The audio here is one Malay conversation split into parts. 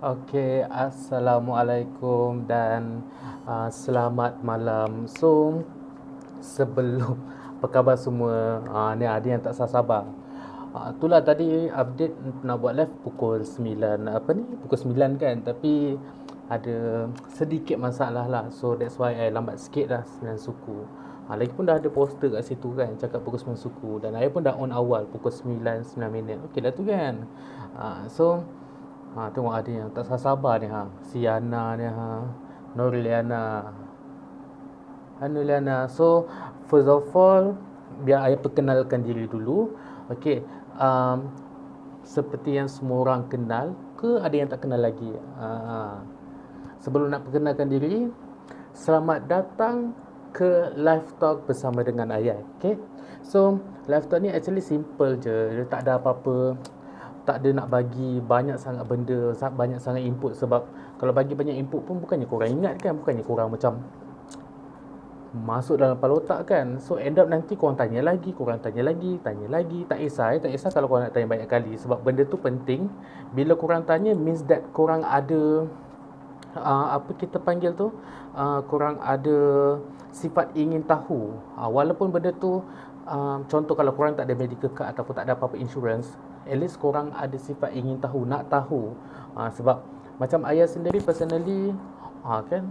Okey, Assalamualaikum dan selamat malam. So, sebelum apa khabar semua? Ni ada yang tak sabar. Itulah tadi update nak buat live pukul 9. Apa ni? Pukul 9 kan. Tapi ada sedikit masalah lah. So that's why I lambat sikit dah 9 suku. Lagipun dah ada poster kat situ kan cakap pukul 9 suku dan I pun dah on awal pukul 9 9 minit. Okey dah tu kan. So tengok ada yang tak sabar ni Si Yana ni Nurliana. Nurliana. So, first of all, biar saya perkenalkan diri dulu. Okey, seperti yang semua orang kenal ke ada yang tak kenal lagi? Sebelum nak perkenalkan diri, selamat datang ke live talk bersama dengan Ayai. Okay. So live talk ni actually simple je. Dia tak ada apa-apa, tak ada nak bagi banyak sangat benda, banyak sangat input. Sebab kalau bagi banyak input pun bukannya korang ingat kan, bukannya korang macam masuk dalam kepala otak kan. So end up nanti korang tanya lagi, tanya lagi. Tak kisah kalau korang nak tanya banyak kali. Sebab benda tu penting. Bila korang tanya means that korang ada apa kita panggil tu, korang ada sifat ingin tahu. Walaupun benda tu contoh kalau korang tak ada medical card ataupun tak ada apa-apa insurance, at least korang ada sifat ingin tahu, nak tahu. Sebab macam ayah sendiri personally kan,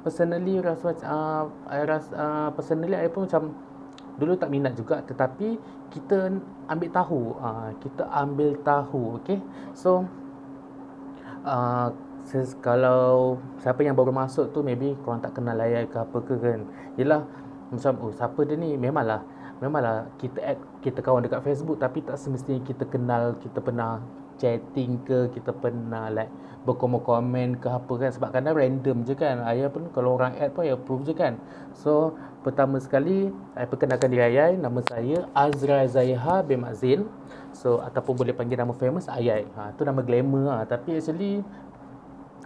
personally rasa personally I pun macam dulu tak minat juga, tetapi kita ambil tahu, okey. So kalau siapa yang baru masuk tu maybe korang tak kenal ayah ke apa ke kan. Yelah macam siapa dia ni, memanglah kita kawan dekat Facebook, tapi tak semestinya kita kenal, kita pernah chatting ke, kita pernah like berkomen-komen ke apa kan. Sebab kadang random je kan. Ayah pun kalau orang add pun ayah approve je kan. So pertama sekali saya perkenalkan diri ayah. Nama saya Azra Zaiha bin Mazin. So ataupun boleh panggil nama famous Ayai. Tu nama glamour Tapi actually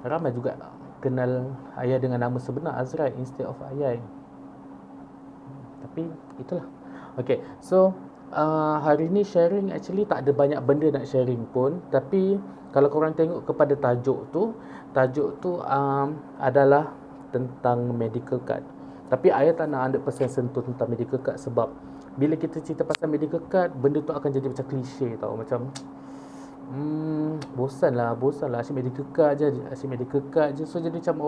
ramai juga kenal ayah dengan nama sebenar Azrai instead of Ayai. Tapi itulah. Okay, so hari ni sharing actually tak ada banyak benda nak sharing pun. Tapi kalau korang tengok kepada tajuk tu adalah tentang medical card. Tapi ayah tak nak 100% sentuh tentang medical card. Sebab bila kita cerita pasal medical card, benda tu akan jadi macam klise tau. Macam bosan lah asyik medical card je. So jadi macam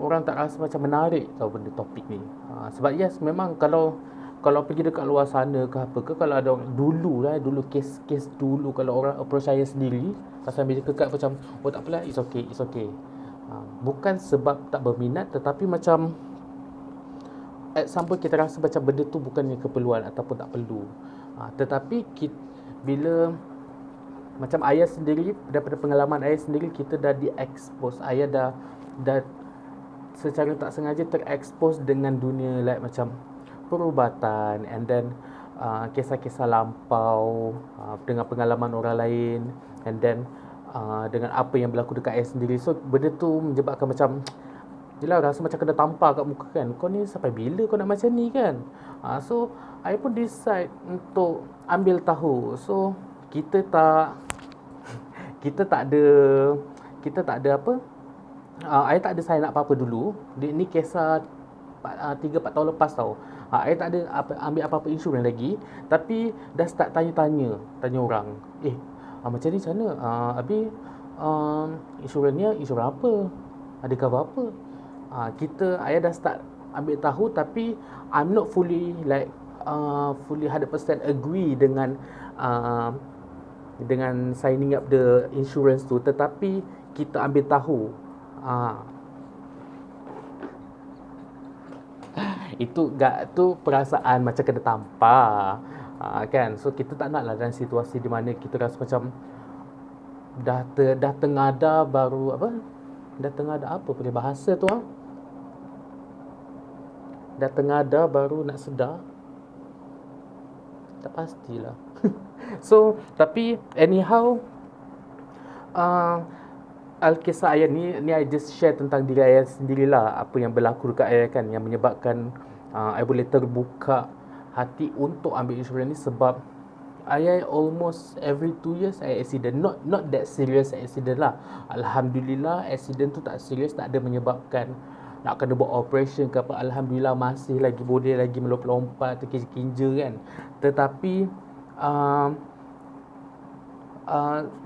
orang tak rasa macam menarik tau benda topik ni. Sebab yes, memang kalau pergi dekat luar sana ke apa ke, kalau ada orang dulu kes dulu, kalau orang approach saya sendiri pasal medical card macam tak apalah, it's okay. Bukan sebab tak berminat, tetapi macam at some point kita rasa macam benda tu bukannya keperluan ataupun tak perlu. Tetapi bila macam ayah sendiri, daripada pengalaman ayah sendiri, kita dah di-expose. Ayah dah secara tak sengaja terekspos dengan dunia like macam perubatan, and then kisah-kisah lampau, dengan pengalaman orang lain, and then dengan apa yang berlaku dekat ayah sendiri. So benda tu menyebabkan macam yelah, rasa macam kena tampar kat muka kan. Kau ni sampai bila kau nak macam ni kan. So I pun decide untuk ambil tahu. So kita tak ada apa, I tak ada sign up apa-apa dulu. Ni kisah 3-4 tahun lepas tau. I tak ada ambil apa-apa insurans lagi. Tapi dah start tanya orang, macam ni macam mana, habis insurannya insurans apa, ada cover apa. Ayah dah start ambil tahu. Tapi I'm not fully 100% agree dengan signing up the insurance tu. Tetapi kita ambil tahu. Itu perasaan macam kena tampar, kan. So kita tak nak lah dalam situasi di mana kita rasa macam dah tengada baru apa, dah tengada apa boleh bahasa tu dah tengada baru nak sedar, tak pastilah. So tapi anyhow, Kisah ayah ni I just share tentang diri ayah sendirilah. Apa yang berlaku dekat ayah kan, yang menyebabkan I boleh terbuka hati untuk ambil insurans ni. Sebab I almost every 2 years I accident. Not that serious accident lah. Alhamdulillah accident tu tak serius, tak ada menyebabkan nak kena buat operation ke apa. Alhamdulillah masih lagi boleh lagi melompat-lompat, terkinja kan. Tetapi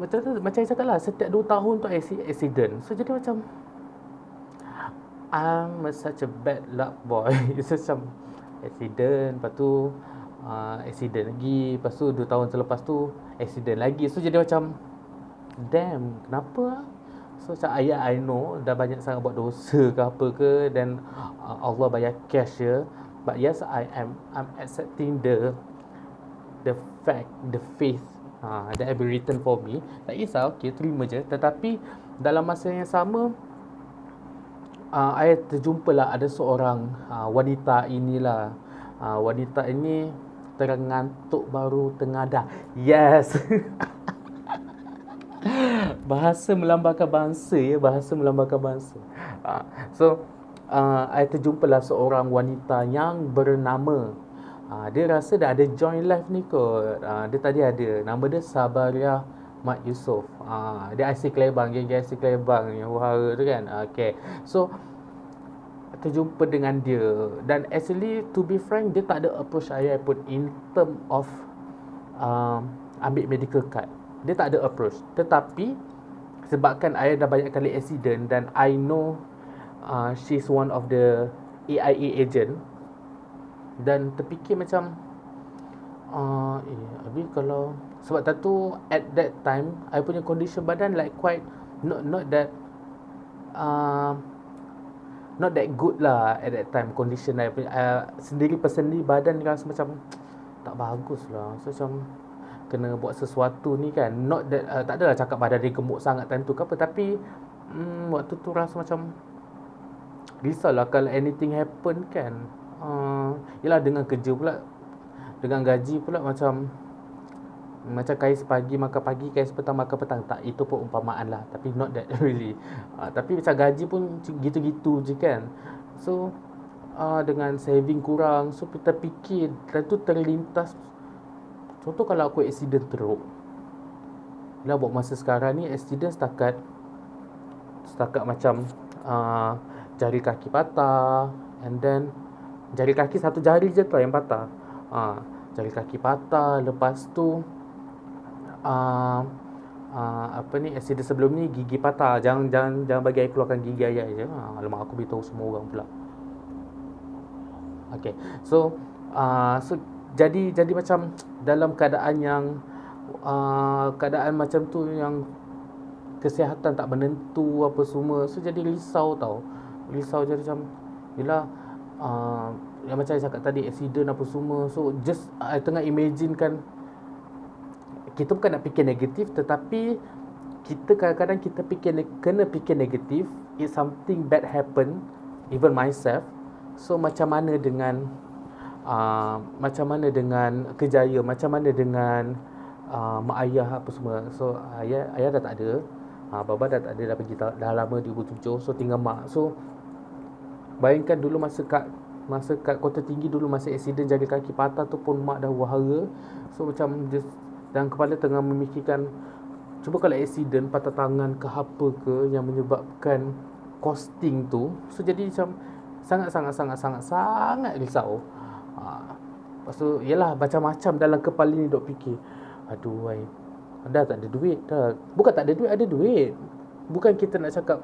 macam saya cakap lah, setiap 2 tahun tu accident. So jadi macam I'm such a bad luck boy. It's macam accident, lepas tu accident lagi, lepas tu 2 tahun selepas tu accident lagi. So jadi macam damn, kenapa? So macam I know dah banyak sangat buat dosa ke apa ke, dan Allah bayar cash je. But yes, I'm accepting the fact, the faith that have been written for me. Tak kisah, okay, terima je. Tetapi dalam masa yang sama I terjumpalah ada seorang wanita inilah. Wanita ini terngantuk baru tengadah. Yes. Bahasa melambangkan bangsa ya, bahasa melambangkan bangsa. So I terjumpalah seorang wanita yang bernama dia rasa dah ada join live ni kot. Dia tadi ada nama dia Sabaria Mat Yusof. Dia IC Kelebang, geng IC Kelebang yang Wahara tu kan. Okay. So terjumpa dengan dia, dan actually to be frank, dia tak ada approach saya pun in term of ambil medical card. Dia tak ada approach. Tetapi sebabkan I dah banyak kali accident dan I know she's one of the AIA agent, dan terfikir macam habis kalau sebab tu at that time I punya condition badan like quite not that not that good lah at that time. Condition I sendiri personally badan rasa macam tak bagus lah. So macam kena buat sesuatu ni kan. Not that tak adalah cakap badan dia gemuk sangat time tu ke apa, tapi waktu tu rasa macam risaulah kalau anything happen kan. Yelah dengan kerja pula, dengan gaji pula macam kais pagi makan pagi, kais petang makan petang. Tak, itu pun umpamaan lah, tapi not that really. Tapi macam gaji pun gitu-gitu je kan. So dengan saving kurang, so kita fikir, dan tu terlintas, contoh kalau aku accident teruk lah, buat masa sekarang ni accident setakat macam jari kaki patah, and then jari kaki satu jari je tu yang patah. Jari kaki patah, lepas tu apa ni, accident sebelum ni gigi patah. Jangan bagi I keluarkan gigi ayah je. Alamak, aku beritahu semua orang pula. Okay. So jadi macam dalam keadaan yang keadaan macam tu, yang kesihatan tak menentu apa semua. So jadi risau tau. Risau jadi macam yelah, yang macam saya cakap tadi, accident apa semua. So just I tengah imagine kan, kita bukan nak fikir negatif, tetapi kita kadang-kadang kita kena fikir negatif. If something bad happen, even myself, so macam mana dengan kerjaya, macam mana dengan mak ayah apa semua. So ayah dah tak ada, baba dah tak ada, dah pergi dah lama 2007. So tinggal mak. So bayangkan dulu masa kat Kota Tinggi dulu, masa accident jari kaki patah tu pun mak dah wahara. So macam just dalam kepala tengah memikirkan, cuba kalau accident patah tangan ke apa ke yang menyebabkan costing tu. So jadi macam sangat risau. Lepas tu yelah, macam-macam dalam kepala ni duk fikir, aduh dah tak ada duit dah. Bukan tak ada duit, ada duit. Bukan kita nak cakap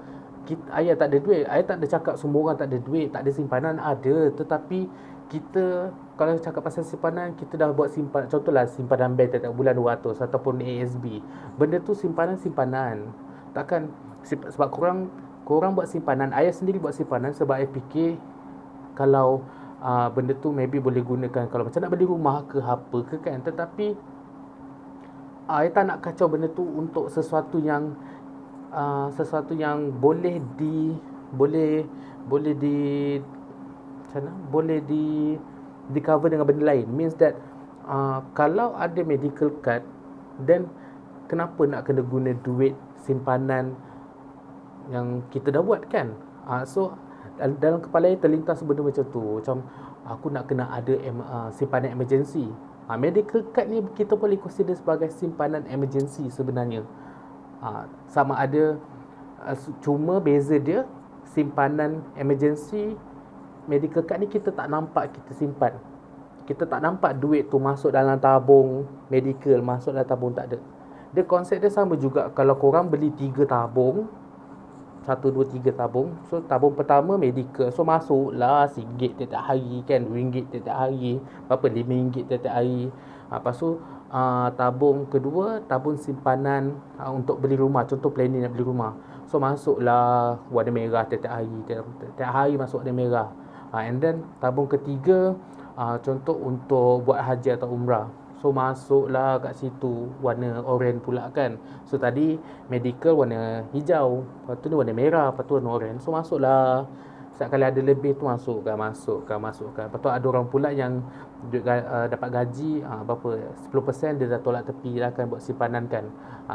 ayah tak ada duit. Ayah tak ada cakap semua orang tak ada duit, tak ada simpanan, ada. Tetapi kita kalau cakap pasal simpanan, kita dah buat simpanan. Contohlah simpanan bank tiap bulan 200 ataupun ASB. Benda tu simpanan. Takkan sebab korang buat simpanan, ayah sendiri buat simpanan sebab ayah fikir kalau benda tu maybe boleh gunakan kalau macam nak beli rumah ke apa ke kan. Tetapi ayah tak nak kacau benda tu untuk sesuatu yang boleh di cover dengan benda lain. Means that kalau ada medical card, then kenapa nak kena guna duit simpanan yang kita dah buat kan. So dalam kepala saya terlintas benda macam tu, macam aku nak kena ada simpanan emergency. Medical card ni kita boleh consider sebagai simpanan emergency sebenarnya. Sama ada cuma beza dia, simpanan emergency medical card ni kita tak nampak kita simpan. Kita tak nampak duit tu masuk dalam tabung medical, masuk dalam tabung, tak ada. Dia konsep dia sama juga. Kalau korang beli 3 tabung, 1, 2, 3 tabung. So tabung pertama medical, so masuklah RM1 tiap-tiap hari kan, RM2 tiap-tiap hari, berapa, RM5 tiap-tiap hari. Lepas tu tabung kedua, tabung simpanan untuk beli rumah. Contoh planning nak beli rumah, so masuklah warna merah tiap-tiap hari, tiap hari masuk warna merah. And then tabung ketiga, contoh untuk buat haji atau umrah, so masuklah kat situ warna oren pula kan. So tadi medical warna hijau, lepas tu ni warna merah, lepas tu warna oren, so masuklah. Setiap kali ada lebih tu masukkan. Lepas tu ada orang pula yang dapat gaji berapa, 10% dia dah tolak tepi lah kan, buat simpanan kan.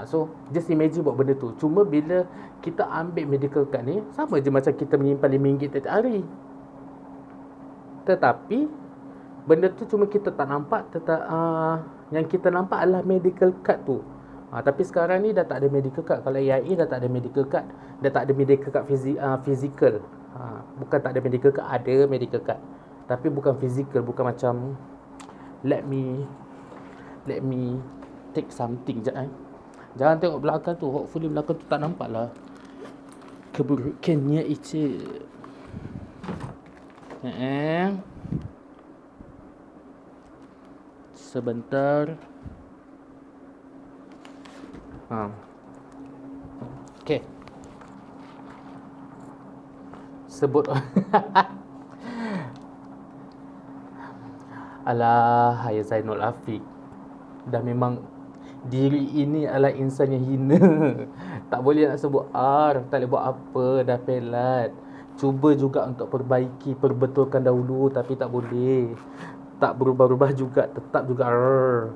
So just imagine buat benda tu. Cuma bila kita ambil medical card ni, sama je macam kita menyimpan RM5 tiap hari. Tetapi benda tu cuma kita tak nampak. Yang kita nampak adalah medical card tu. Tapi sekarang ni dah tak ada medical card. Kalau AIA dah tak ada medical card. Dah tak ada medical card physical. Bukan tak ada medical card, ada medical card, tapi bukan physical. Bukan macam Let me take something. Jangan tengok belakang tu. Hopefully belakang tu tak nampak lah keburukannya itu. Sebentar. Okay. Sebut Alah, Hai Zainul Afiq, dah memang diri ini adalah insan yang hina. Tak boleh nak sebut R, tak boleh buat apa, dah pelat. Cuba juga untuk perbaiki, perbetulkan dahulu, tapi tak boleh. Tak berubah-ubah juga, tetap juga R.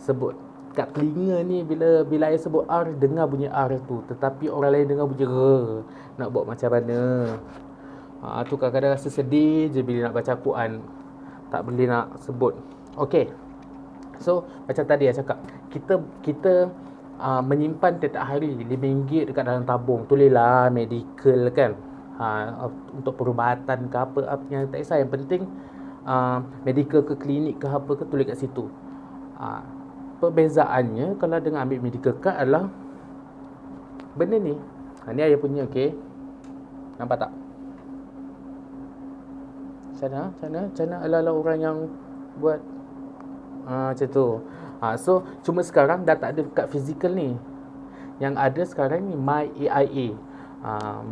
Sebut kat telinga ni, bila saya sebut R, dengar bunyi R tu, tetapi orang lain dengar bunyi R. Nak buat macam mana? Tu kadang-kadang rasa sedih je bila nak baca Quran, tak boleh nak sebut. Okay, so macam tadi saya cakap, kita menyimpan tiap hari RM5 dekat dalam tabung. Tulislah medical kan, untuk perubatan ke apa yang tak kisah. Yang penting medical ke klinik ke apa ke, tulis kat situ. Perbezaannya kalau dengan ambil medical card adalah benda ni. Ni ayah punya, okay. Nampak tak? Macam ala-ala orang yang buat macam tu. So cuma sekarang dah tak ada kad fizikal ni. Yang ada sekarang ni My AIA.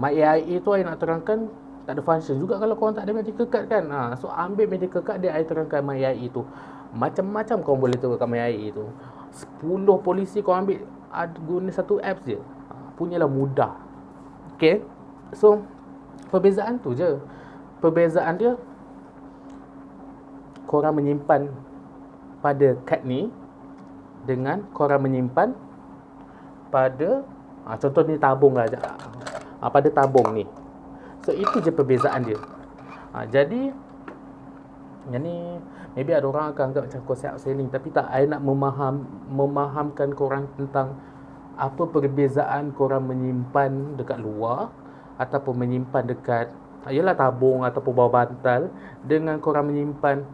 My AIA tu saya nak terangkan tak ada function juga kalau korang tak ada medical card kan. So ambil medical card, dia saya terangkan My AIA tu. Macam-macam korang boleh tahu kat My AIA tu. 10 polisi korang ambil guna satu apps je. Punyalah mudah. Okay. So perbezaan tu je. Perbezaan dia, korang menyimpan pada kad ni dengan korang menyimpan pada contoh ni tabung lah, pada tabung ni. So itu je perbezaan dia. Jadi yang ni maybe ada orang akan anggap macam konsep upselling, tapi tak. I nak memahamkan korang tentang apa perbezaan korang menyimpan dekat luar ataupun menyimpan dekat ialah tabung ataupun bawah bantal dengan korang menyimpan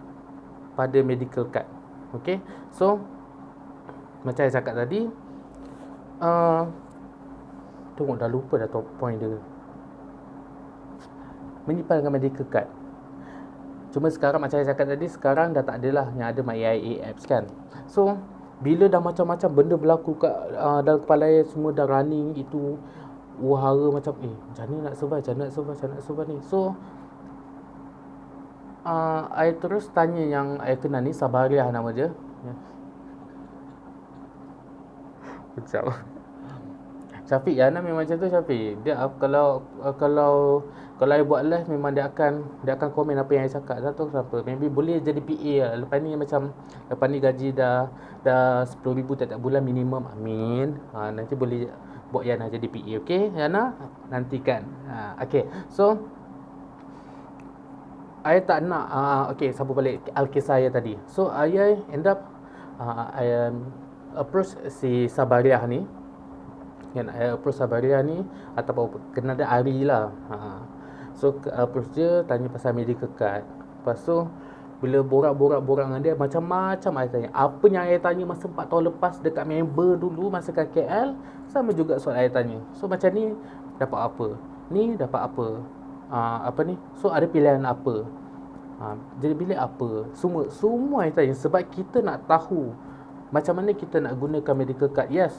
pada medical card. Okay, so macam saya cakap tadi, tengok dah lupa dah top point dia. Menyimpan dengan medical card. Cuma sekarang macam saya cakap tadi, sekarang dah tak adalah yang ada My AIA apps kan. So bila dah macam-macam benda berlaku kat dalam kepala saya, semua dah running itu wahara macam macam ni nak survive ni. So I terus tanya yang I kenal ni, Sabariah nama dia. Kejap. Syafiq ya, memang macam tu Syafiq. Dia kalau I buat live memang dia akan komen apa yang I cakap. Tak tahu kenapa. Maybe boleh jadi PA lah. Lepas ni gaji dah 10,000 tiap bulan minimum. Amin. Nanti boleh buat Yana jadi PA. Okay Yana? Nantikan. Okay. So I tak nak okay, sambung balik Al-Kisah ayah tadi. So ayah end up I approach si Sabariah ni. Kan, I approach Sabariah ni ataupun kenal dia Ari lah. So approach dia, tanya pasal medical card. Lepas tu bila borak dengan dia, macam-macam I tanya. Apa yang I tanya masa 4 tahun lepas dekat member dulu masa kat KL, sama juga soal I tanya. So macam ni dapat apa, ni dapat apa, apa ni, so ada pilihan apa, jadi bilik apa, semua I tanya. Sebab kita nak tahu macam mana kita nak gunakan medical card. Yes,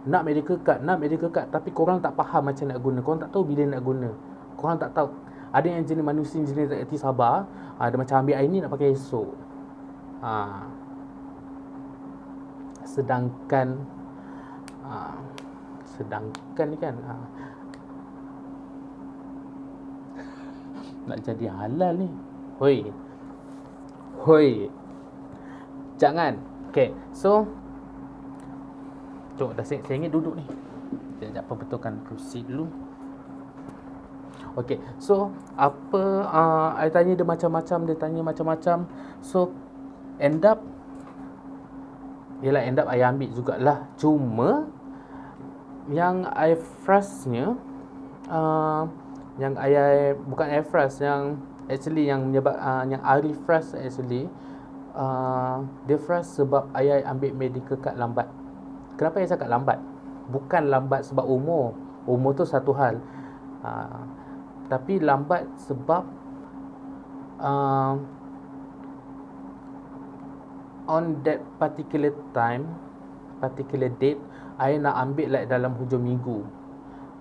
nak medical card, tapi korang tak faham macam nak guna. Korang tak tahu bila nak guna. Korang tak tahu. Ada yang jenis manusia jenis tak erti sabar. Ada macam ambil air ni nak pakai esok. Sedangkan ni kan nak jadi halal ni. Hoi. Jangan. Okay, so dah saya ingin duduk ni. Sekejap betulkan kerusi dulu. Okay, so apa I tanya dia macam-macam, so end up I ambil jugalah. Cuma yang I frustnya yang I bukan I frust, yang actually yang menyebab yang Ari frust actually, dia frust sebab I ambil medical card lambat. Kenapa saya cakap lambat? Bukan lambat sebab umur tu satu hal, tapi lambat sebab on that particular date I nak ambil like dalam hujung minggu.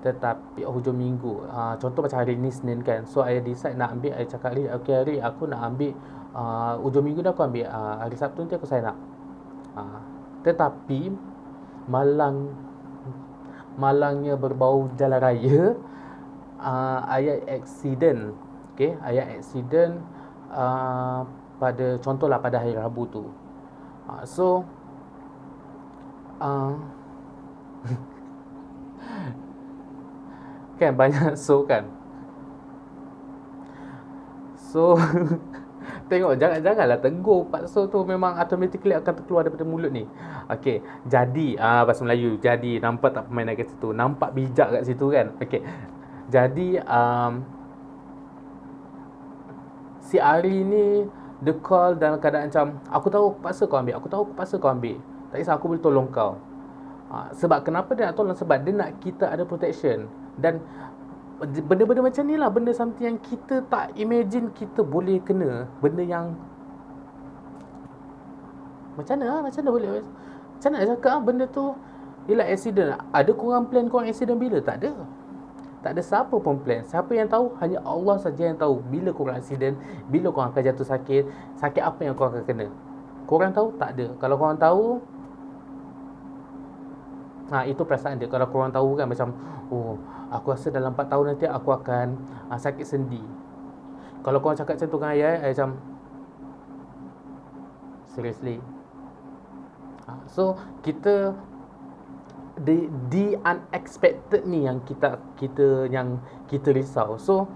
Tetapi hujung minggu, contoh macam hari ni Senin kan, so I decide nak ambil. I cakap hari aku nak ambil hujung minggu dah aku ambil, hari Sabtu nanti aku sign up. Tetapi malangnya berbau jalan raya, ayat accident. Okay, ayat accident pada contohlah pada hari Rabu tu. So kan banyak kan. So tengok, janganlah tegur. So tu memang automatically akan terkeluar daripada mulut ni. Okay, jadi bahasa Melayu, jadi nampak tak permainan kat situ, nampak bijak kat situ kan. Okay, jadi si Ari ni dia call dalam keadaan macam, aku tahu aku paksa kau ambil, tak kisah, aku boleh tolong kau. Sebab kenapa dia nak tolong? Sebab dia nak kita ada protection. Dan benda-benda macam ni lah, benda something yang kita tak imagine kita boleh kena. Benda yang macam mana boleh, macam mana cakap benda tu ialah accident. Ada korang plan korang accident bila? Tak ada siapa pun plan. Siapa yang tahu? Hanya Allah saja yang tahu bila korang accident, bila korang akan jatuh sakit apa yang korang akan kena. Korang tahu? Tak ada. Kalau korang tahu, itu perasaan dia. Kalau korang tahu kan, macam aku rasa dalam 4 tahun nanti aku akan sakit sendi. Kalau korang cakap macam tu dengan ayah macam seriously. So kita the unexpected ni yang kita risau. So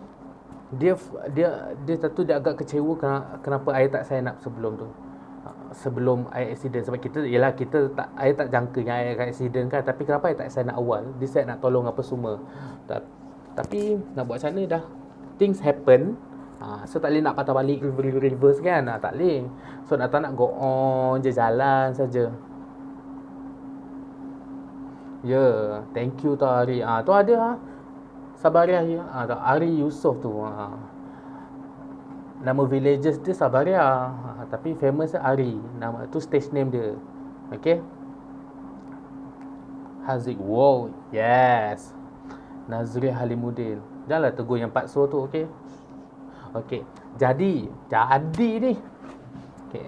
dia tentu dia agak kecewa kenapa ayah tak sign up sebelum tu, sebelum ayah accident. Sebab ayah tak jangka yang ayah akan accident kan. Tapi kenapa ayah tak sign up awal? Dia sign nak tolong apa semua. Tapi nak buat macam mana dah, things happen. So tak boleh nak patah balik reverse kan. Tak boleh. So nak go on je, jalan saja. Thank you tau Ari. Tu ada Sabariah Ari Yusof tu. Nama villages dia Sabariah, tapi famous Ari. Nama tu stage name dia. Okay, Haziq. Wow, yes, Nazri Halimuddin. Janganlah tegur yang Pak So tu. Okay, jadi ni. Okay,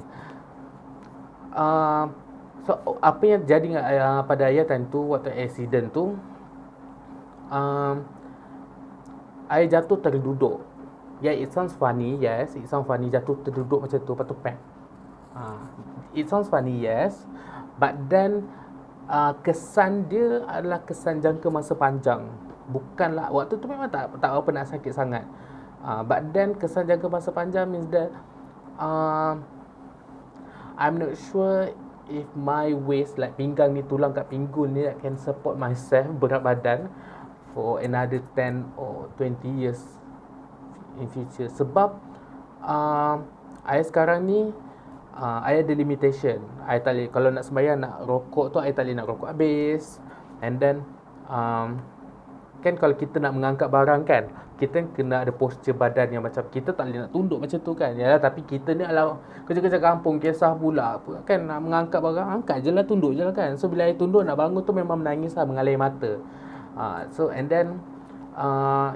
so apa yang jadi pada ayah tu waktu accident tu, ayah jatuh terduduk. It sounds funny. Yes, it sounds funny jatuh terduduk macam tu, lepas tu pek. It sounds funny, yes. But then kesan dia adalah kesan jangka masa panjang. Bukanlah waktu tu memang tak apa nak sakit sangat. But then kesan jangka masa panjang means that I'm not sure if my waist, like pinggang ni, tulang kat pinggul ni, can support myself berat badan for another 10 or 20 years in future. Sebab I sekarang ni I ada limitation. I tak boleh, kalau nak sembahyang, nak rokok tu, I tak boleh nak rokok habis. And then kan kalau kita nak mengangkat barang kan, kita kena ada posture badan yang macam, kita tak boleh nak tunduk macam tu kan. Yalah, tapi kita ni adalah kerja-kerja kampung, kisah pula kan, nak mengangkat barang, angkat je lah, tunduk je lah kan. So bila I tunduk nak bangun tu memang menangis lah, mengalir mata. So and then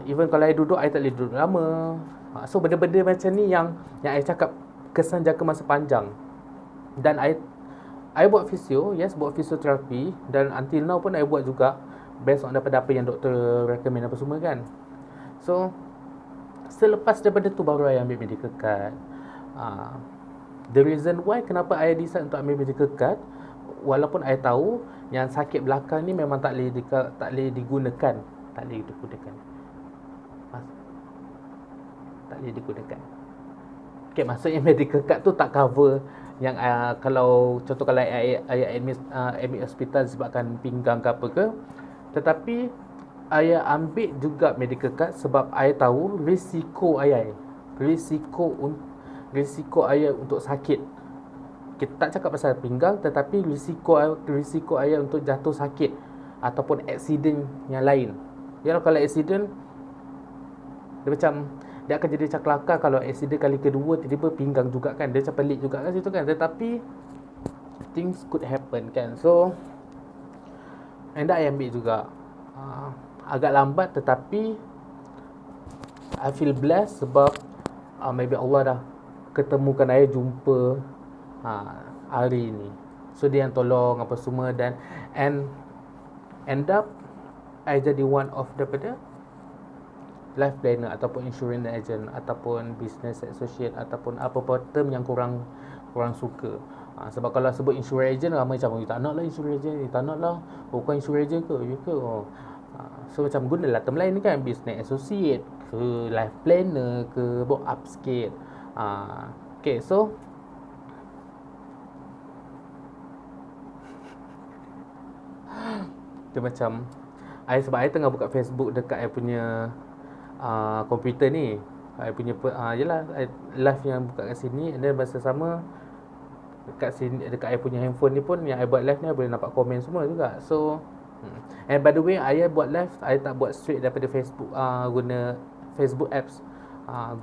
even kalau I duduk, I tak boleh duduk lama. So benda-benda macam ni yang I cakap kesan jangka masa panjang. Dan I buat physio, yes, buat fisioterapi. Dan until now pun I buat juga, based on daripada apa yang doktor recommend apa semua kan. So selepas daripada tu baru I ambil medical card. The reason why kenapa I decide untuk ambil medical card, walaupun I tahu yang sakit belakang ni memang tak boleh digunakan. Tak boleh digunakan. Okay, maksudnya medical card tu tak cover yang kalau contoh kalau I admit hospital sebabkan pinggang ke apa ke. Tetapi I ambil juga medical card sebab I tahu risiko I untuk sakit. Kita tak cakap pasal pinggang, tetapi risiko I untuk jatuh sakit ataupun accident yang lain. Ya, kalau accident dia macam, dia akan jadi macam kelakar kalau accident kali kedua tiba-tiba pinggang juga kan. Dia macam pelik juga kat situ kan. Tetapi things could happen kan. So and I ambil juga. Agak lambat, tetapi I feel blessed sebab maybe Allah dah ketemukan saya jumpa hari ni. So dia yang tolong apa semua, dan end up I jadi one of daripada life planner ataupun insurance agent ataupun business associate ataupun apa-apa term yang kurang suka. Sebab kalau sebut insurance agent, ramai macam, tak nak lah insurance agent, tak nak lah, bukan insurance agent ke, you ke. So macam gunalah term lain ni kan, business associate ke, life planner ke, bawa up sikit. Okay, so dia macam sebab I tengah buka Facebook dekat I punya komputer ni, I punya yelah, live yang buka kat sini, and then masa sama dekat sini, dekat I punya handphone ni pun yang I buat live ni, I boleh nampak komen semua juga. So and by the way, I buat live, I tak buat straight daripada Facebook, guna Facebook apps,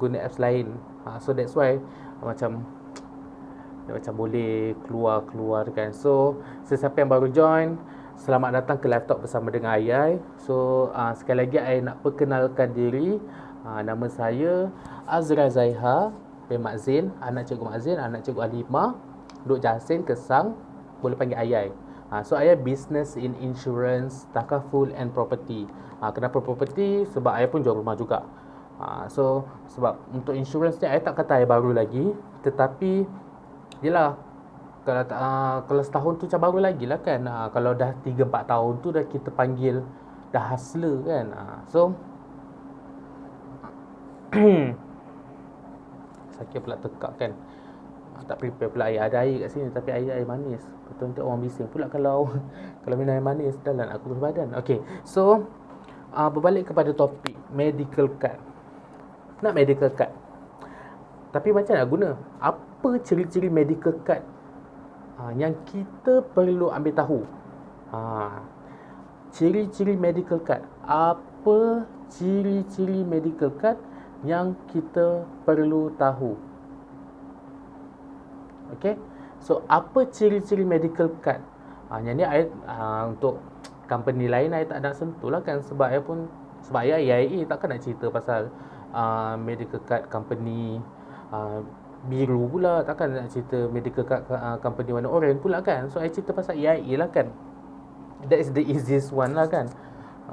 guna apps lain. So that's why macam boleh keluar kan. So sesiapa yang baru join, selamat datang ke Live Talk bersama dengan Ayai. So sekali lagi I nak perkenalkan diri. Nama saya Azra Zaiha bin Mak Zain, anak Cikgu Mak Zain, anak Cikgu Alimah, duduk Jasin, Kesang, boleh panggil Ayai. So Ayai business in insurance, takaful and property. Kenapa property? Sebab Ayai pun jual rumah juga. So sebab untuk insurance ni Ayai tak kata Ayai baru lagi, tetapi yelah, kalau setahun tu macam baru lagi lah kan. Kalau dah 3-4 tahun tu dah kita panggil dah hustler kan. So sakit pula tekak kan. Tak prepare pula air. Ada air kat sini tapi air manis. Betul untuk orang bising pula kalau minum air manis dalam nak kurus badan. Okay, so berbalik kepada topik medical card. Nak medical card, tapi macam nak guna? Apa ciri-ciri medical card yang kita perlu ambil tahu? Ciri-ciri medical card. Apa ciri-ciri medical card yang kita perlu tahu? Okay, so apa ciri-ciri medical card? Yang ni untuk company lain saya tak nak sentuh lah kan. Sebab saya IAE takkan nak cerita pasal medical card company biru pula, takkan nak cerita medical card company warna orange pula kan. So I cerita pasal AIA lah kan. That is the easiest one lah kan.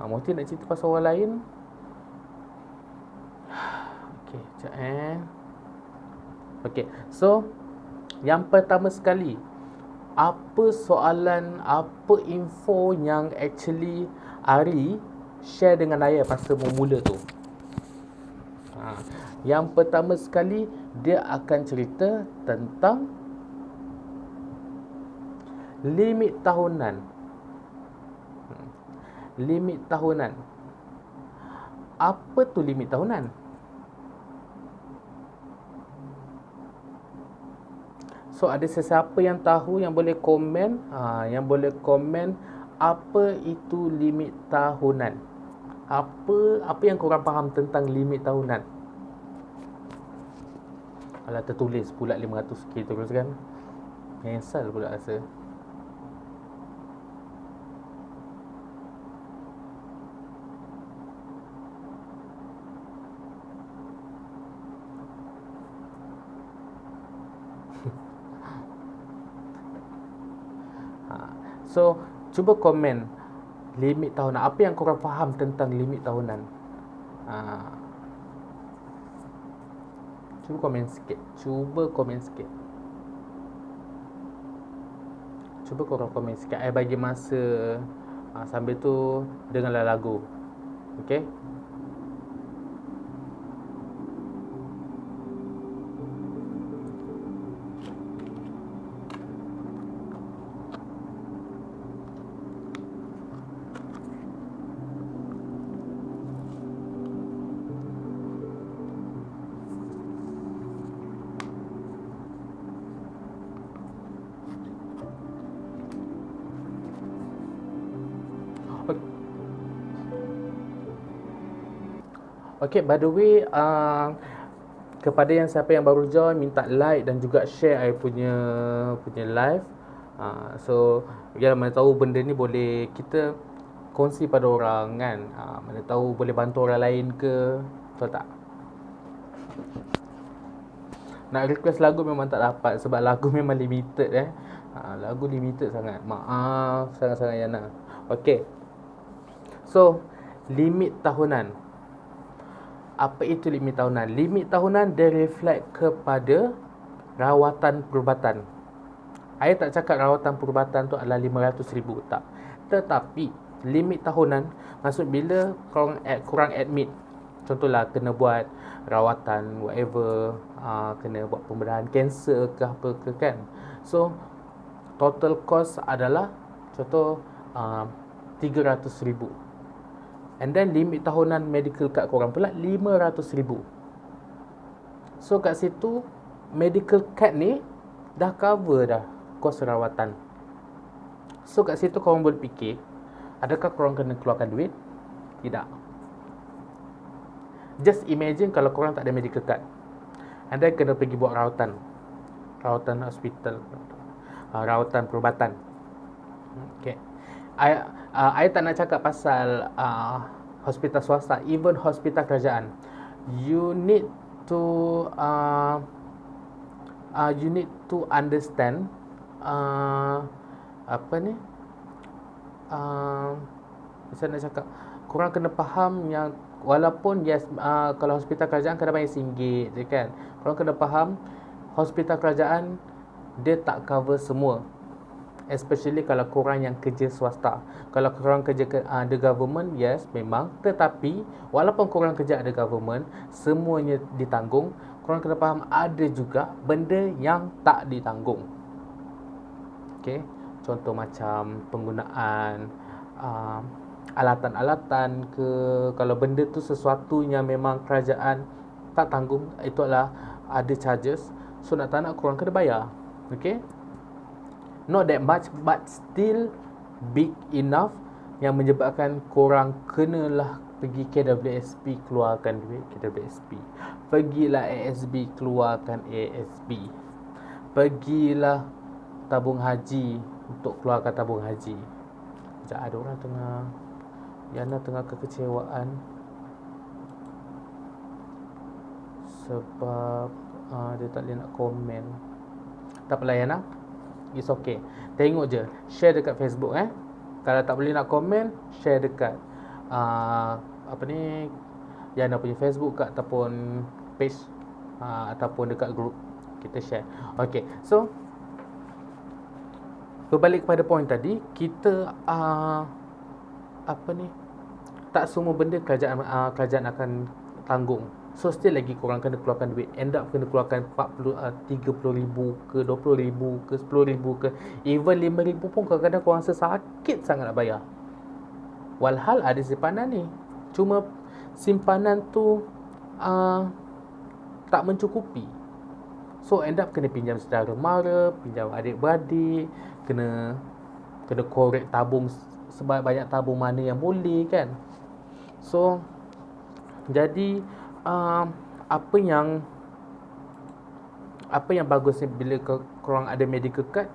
Mungkin nak cerita pasal orang lain. Okay, sekejap Okay, so yang pertama sekali, apa soalan, apa info yang actually Ari share dengan saya masa mula tu? Yang pertama sekali, dia akan cerita tentang limit tahunan. Limit tahunan. Apa tu limit tahunan? So ada sesiapa yang tahu yang boleh komen, yang boleh komen apa itu limit tahunan? Apa yang korang faham tentang limit tahunan? Alah, tertulis pula 500k terus kan. Menyesal pula rasa. So, cuba komen limit tahunan. Apa yang korang faham tentang limit tahunan? Cuba komen sikit. Cuba korang komen sikit. I bagi masa. Sambil tu dengarlah lagu. Okay? Okay, by the way, kepada yang siapa yang baru join, minta like dan juga share I punya live. So, biar mana tahu benda ni boleh kita kongsi pada orang kan. Mana tahu boleh bantu orang lain ke, betul tak? Nak request lagu memang tak dapat sebab lagu memang limited lagu limited sangat. Maaf sangat-sangat Yana. Okay. So, limit tahunan. Apa itu limit tahunan? Limit tahunan dia reflect kepada rawatan perubatan. Saya tak cakap rawatan perubatan tu adalah 500,000, tak. Tetapi limit tahunan maksud bila korang admit. Contohlah kena buat rawatan whatever, kena buat pembedahan kanser ke apa ke kan. So total cost adalah contoh 300,000. And then limit tahunan medical card korang pula 500,000. So kat situ medical card ni dah cover dah kos rawatan. So kat situ korang boleh fikir, adakah korang kena keluarkan duit? Tidak. Just imagine kalau korang tak ada medical card, anda kena pergi buat rawatan hospital, rawatan perubatan. Okay. I tak nak cakap pasal hospital swasta, even hospital kerajaan. You need to understand apa ni? Macam nak cakap, korang kena faham yang walaupun yes, kalau hospital kerajaan kena bayar RM1 je kan. Korang kena faham hospital kerajaan dia tak cover semua. Especially kalau korang yang kerja swasta. Kalau korang kerja the government, yes memang. Tetapi walaupun korang kerja the government, semuanya ditanggung. Korang kena faham ada juga benda yang tak ditanggung. Okay. Contoh macam penggunaan alatan-alatan ke. Kalau benda tu sesuatu yang memang kerajaan tak tanggung, itu adalah ada charges. So nak tak nak korang kena bayar. Okay. Not that much, but still big enough yang menyebabkan korang kenalah pergi KWSP keluarkan duit KWSP. Pergilah ASB keluarkan ASB. Pergilah tabung haji untuk keluarkan tabung haji. Sekejap, ada orang Yana tengah kekecewaan sebab dia tak boleh nak komen. Tak apalah Yana, it's okay. Tengok je, share dekat Facebook Kalau tak boleh nak komen, share dekat apa ni, Yana punya Facebook ke, ataupun page, ataupun dekat group kita share. Okay, so berbalik kepada point tadi, kita apa ni, tak semua benda kerajaan akan tanggung. So still lagi korang kena keluarkan duit. End up kena keluarkan 30,000 ke 20,000 ke 10,000 ke even 5,000 pun kadang-kadang korang rasa sakit sangat nak bayar. Walhal ada simpanan ni, cuma simpanan tu tak mencukupi. So end up kena pinjam saudara mara, pinjam adik-beradik, kena korek tabung sebanyak tabung mana yang boleh kan. So jadi apa yang bagus ni bila korang ada medical card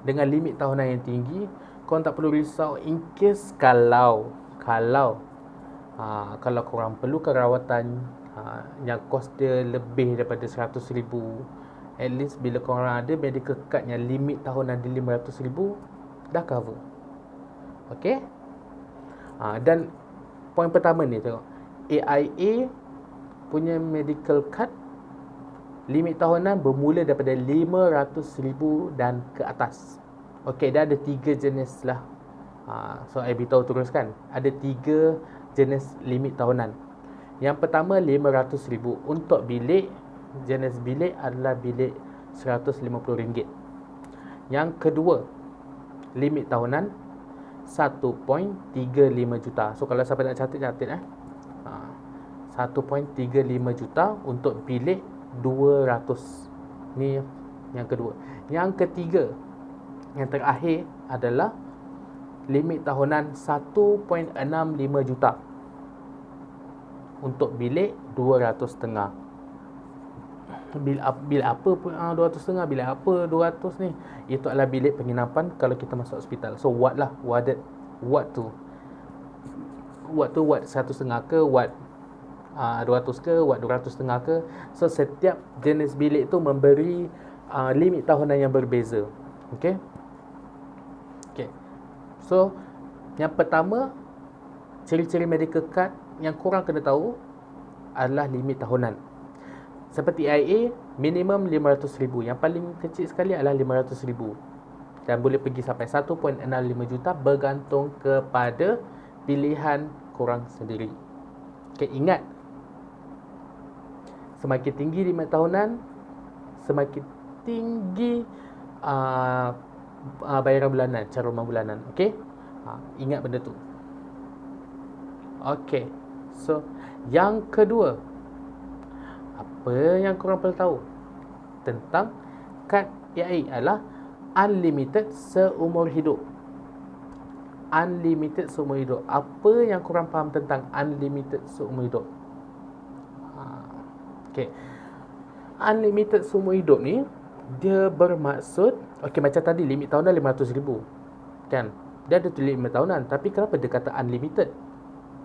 dengan limit tahunan yang tinggi, korang tak perlu risau in case kalau korang perlukan rawatan yang kos dia lebih daripada 100,000, at least bila korang ada medical card yang limit tahunan di 500,000 dah cover. Okay. Dan poin pertama ni tengok, AIA punya medical card limit tahunan bermula daripada 500,000 dan ke atas. Okay, dia ada 3 jenis lah. So I beritahu teruskan, ada 3 jenis limit tahunan. Yang pertama 500,000 untuk bilik. Jenis bilik adalah bilik RM150. Yang kedua, limit tahunan 1.35 juta. So kalau siapa nak catat 1.35 juta untuk bilik 200. Ni yang kedua. Yang ketiga, yang terakhir adalah limit tahunan 1.65 juta untuk bilik 200.5. Bil apa 200.5? Bilik apa 200 ni? Itu adalah bilik penginapan kalau kita masuk hospital. So ward lah, ward tu ward 1.5 ke, ward 200 ke, ward 200.5 ke. So setiap jenis bilik tu memberi limit tahunan yang berbeza. Okay. So yang pertama, ciri-ciri medical card yang korang kena tahu adalah limit tahunan. Seperti AIA, minimum 500,000. Yang paling kecil sekali adalah 500,000. Dan boleh pergi sampai 1.65 juta bergantung kepada pilihan korang sendiri. Okay, ingat, semakin tinggi limit tahunan, semakin tinggi bayaran bulanan, caruman bulanan. Okay, ingat benda tu. Okay, so yang kedua, apa yang korang perlu tahu tentang kad AIA adalah unlimited seumur hidup. Unlimited seumur hidup. Apa yang korang faham tentang unlimited seumur hidup? Okay, unlimited seumur hidup ni dia bermaksud, okay, macam tadi limit tahunan 500,000 kan, dia ada tulis limit tahunan, tapi kenapa dia kata unlimited?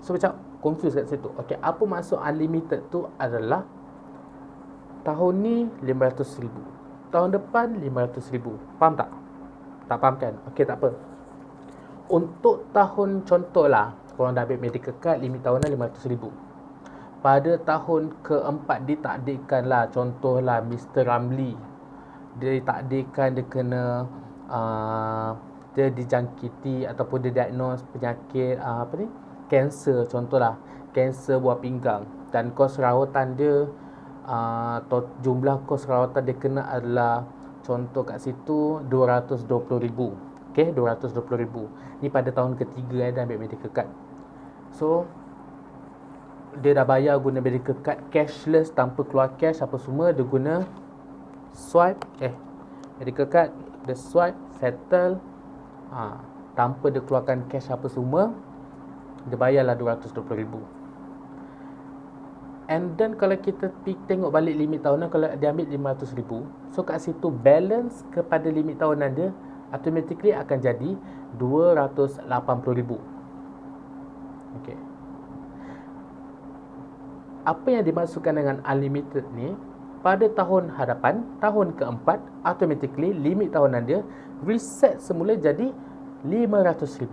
So macam confuse kat situ. Okay, apa maksud unlimited tu adalah tahun ni 500,000, tahun depan 500,000. Faham tak? Tak faham kan? Okay, tak apa. Untuk tahun contohlah, korang dah ambil medical card, limit tahunan 500,000. Pada tahun keempat ditakdirkan lah, contohlah Mr. Ramli, dia ditakdirkan dia kena dia dijangkiti ataupun dia diagnose penyakit kanser, contohlah kanser buah pinggang, dan kos rawatan dia jumlah kos rawatan dia kena adalah contoh kat situ 220,000. Okay, 220,000. Ni pada tahun ketiga dah ambil medical card. So dia dah bayar guna medical card cashless, tanpa keluar cash apa semua. Dia guna swipe medical card, dia swipe, settle, tanpa dia keluarkan cash apa semua. Dia bayarlah 220,000. And then kalau kita tengok balik limit tahunan, kalau dia ambil 500,000, so kat situ balance kepada limit tahunan dia automatically akan jadi 280,000. Okay. Apa yang dimaksudkan dengan unlimited ni, pada tahun hadapan, tahun keempat, automatically limit tahunan dia reset semula jadi 500,000.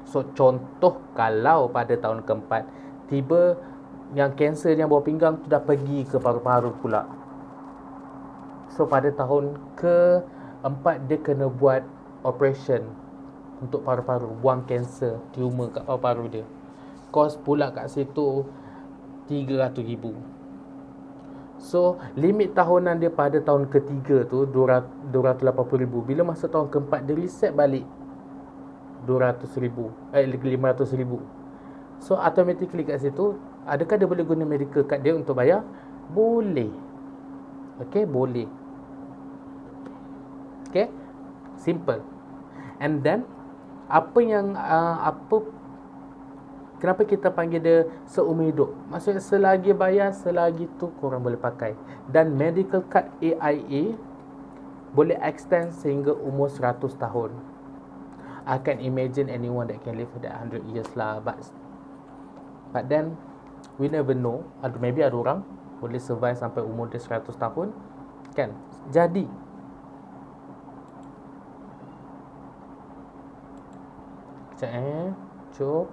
So contoh, kalau pada tahun keempat tiba yang kanser yang bawah pinggang tu dah pergi ke paru-paru pula, so pada tahun keempat dia kena buat operation untuk paru-paru, buang kanser, tumor kat paru-paru dia. Kos pula kat situ 300,000. So limit tahunan dia pada tahun ketiga tu 280,000. Bila masuk tahun keempat dia reset balik 500,000. So automatically kat situ, adakah dia boleh guna medical card dia untuk bayar? Boleh. Okay, boleh. Okay, simple. And then kenapa kita panggil dia seumur hidup? Maksudnya selagi bayar, selagi tu korang boleh pakai. Dan medical card AIA boleh extend sehingga umur 100 tahun. I can imagine anyone that can live for that 100 years lah. But then we never know. Maybe ada orang boleh survive sampai umur dia 100 tahun. Kan? Jadi sekejap Cuk.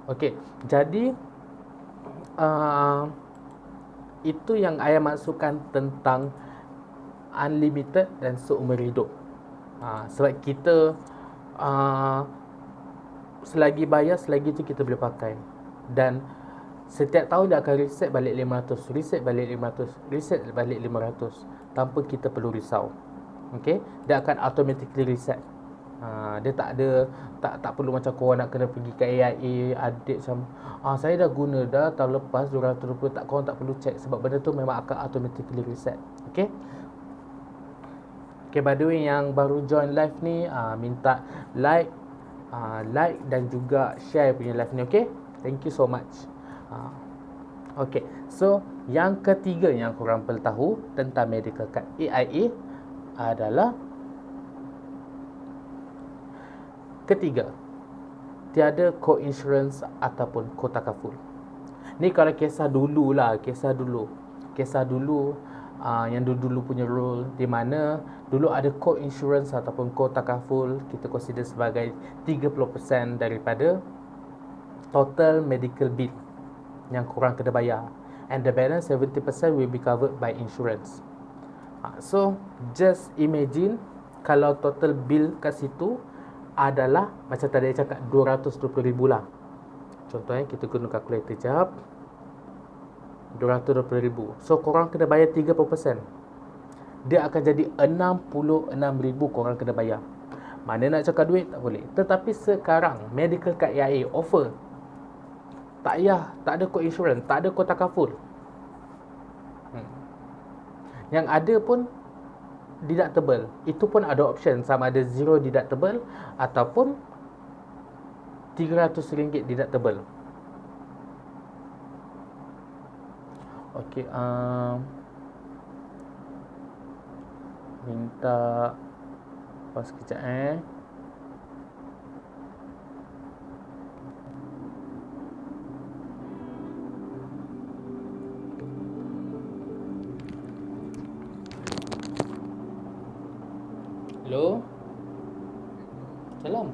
Okey, jadi itu yang saya maksudkan tentang unlimited dan seumur hidup. Sebab kita selagi bayar, selagi tu kita boleh pakai. Dan setiap tahun dia akan reset balik 500, reset balik 500, reset balik 500 tanpa kita perlu risau. Okey, dia akan automatically reset. Dia tak ada tak perlu macam korang nak kena pergi ke AIA adik macam saya dah guna dah tahun lepas 220, korang tak perlu check sebab benda tu memang akan automatically reset. Okay, by the way yang baru join live ni minta like dan juga share punya live ni. Okay, thank you so much. Okay, so yang ketiga yang korang perlu tahu tentang medical card AIA adalah ketiga, tiada co-insurance ataupun co-takaful. Ni kalau kisah dulu lah, kisah dulu yang dulu punya rule, di mana dulu ada co-insurance ataupun co-takaful, kita consider sebagai 30% daripada total medical bill yang korang kena bayar, and the balance 70% will be covered by insurance. So just imagine kalau total bill kat situ adalah macam tadi saya cakap 220,000 lah. Contohnya kita guna kalkulator jap. 220,000. So korang kena bayar 30%. Dia akan jadi 66,000 korang kena bayar. Mana nak cakap duit tak boleh. Tetapi sekarang medical card AIA offer tak payah, tak ada co-insurance, tak ada co-takaful. Yang ada pun deductible. Itu pun ada option, sama ada zero deductible ataupun RM300 deductible. Okey, minta pause sekejap Hello. Salam.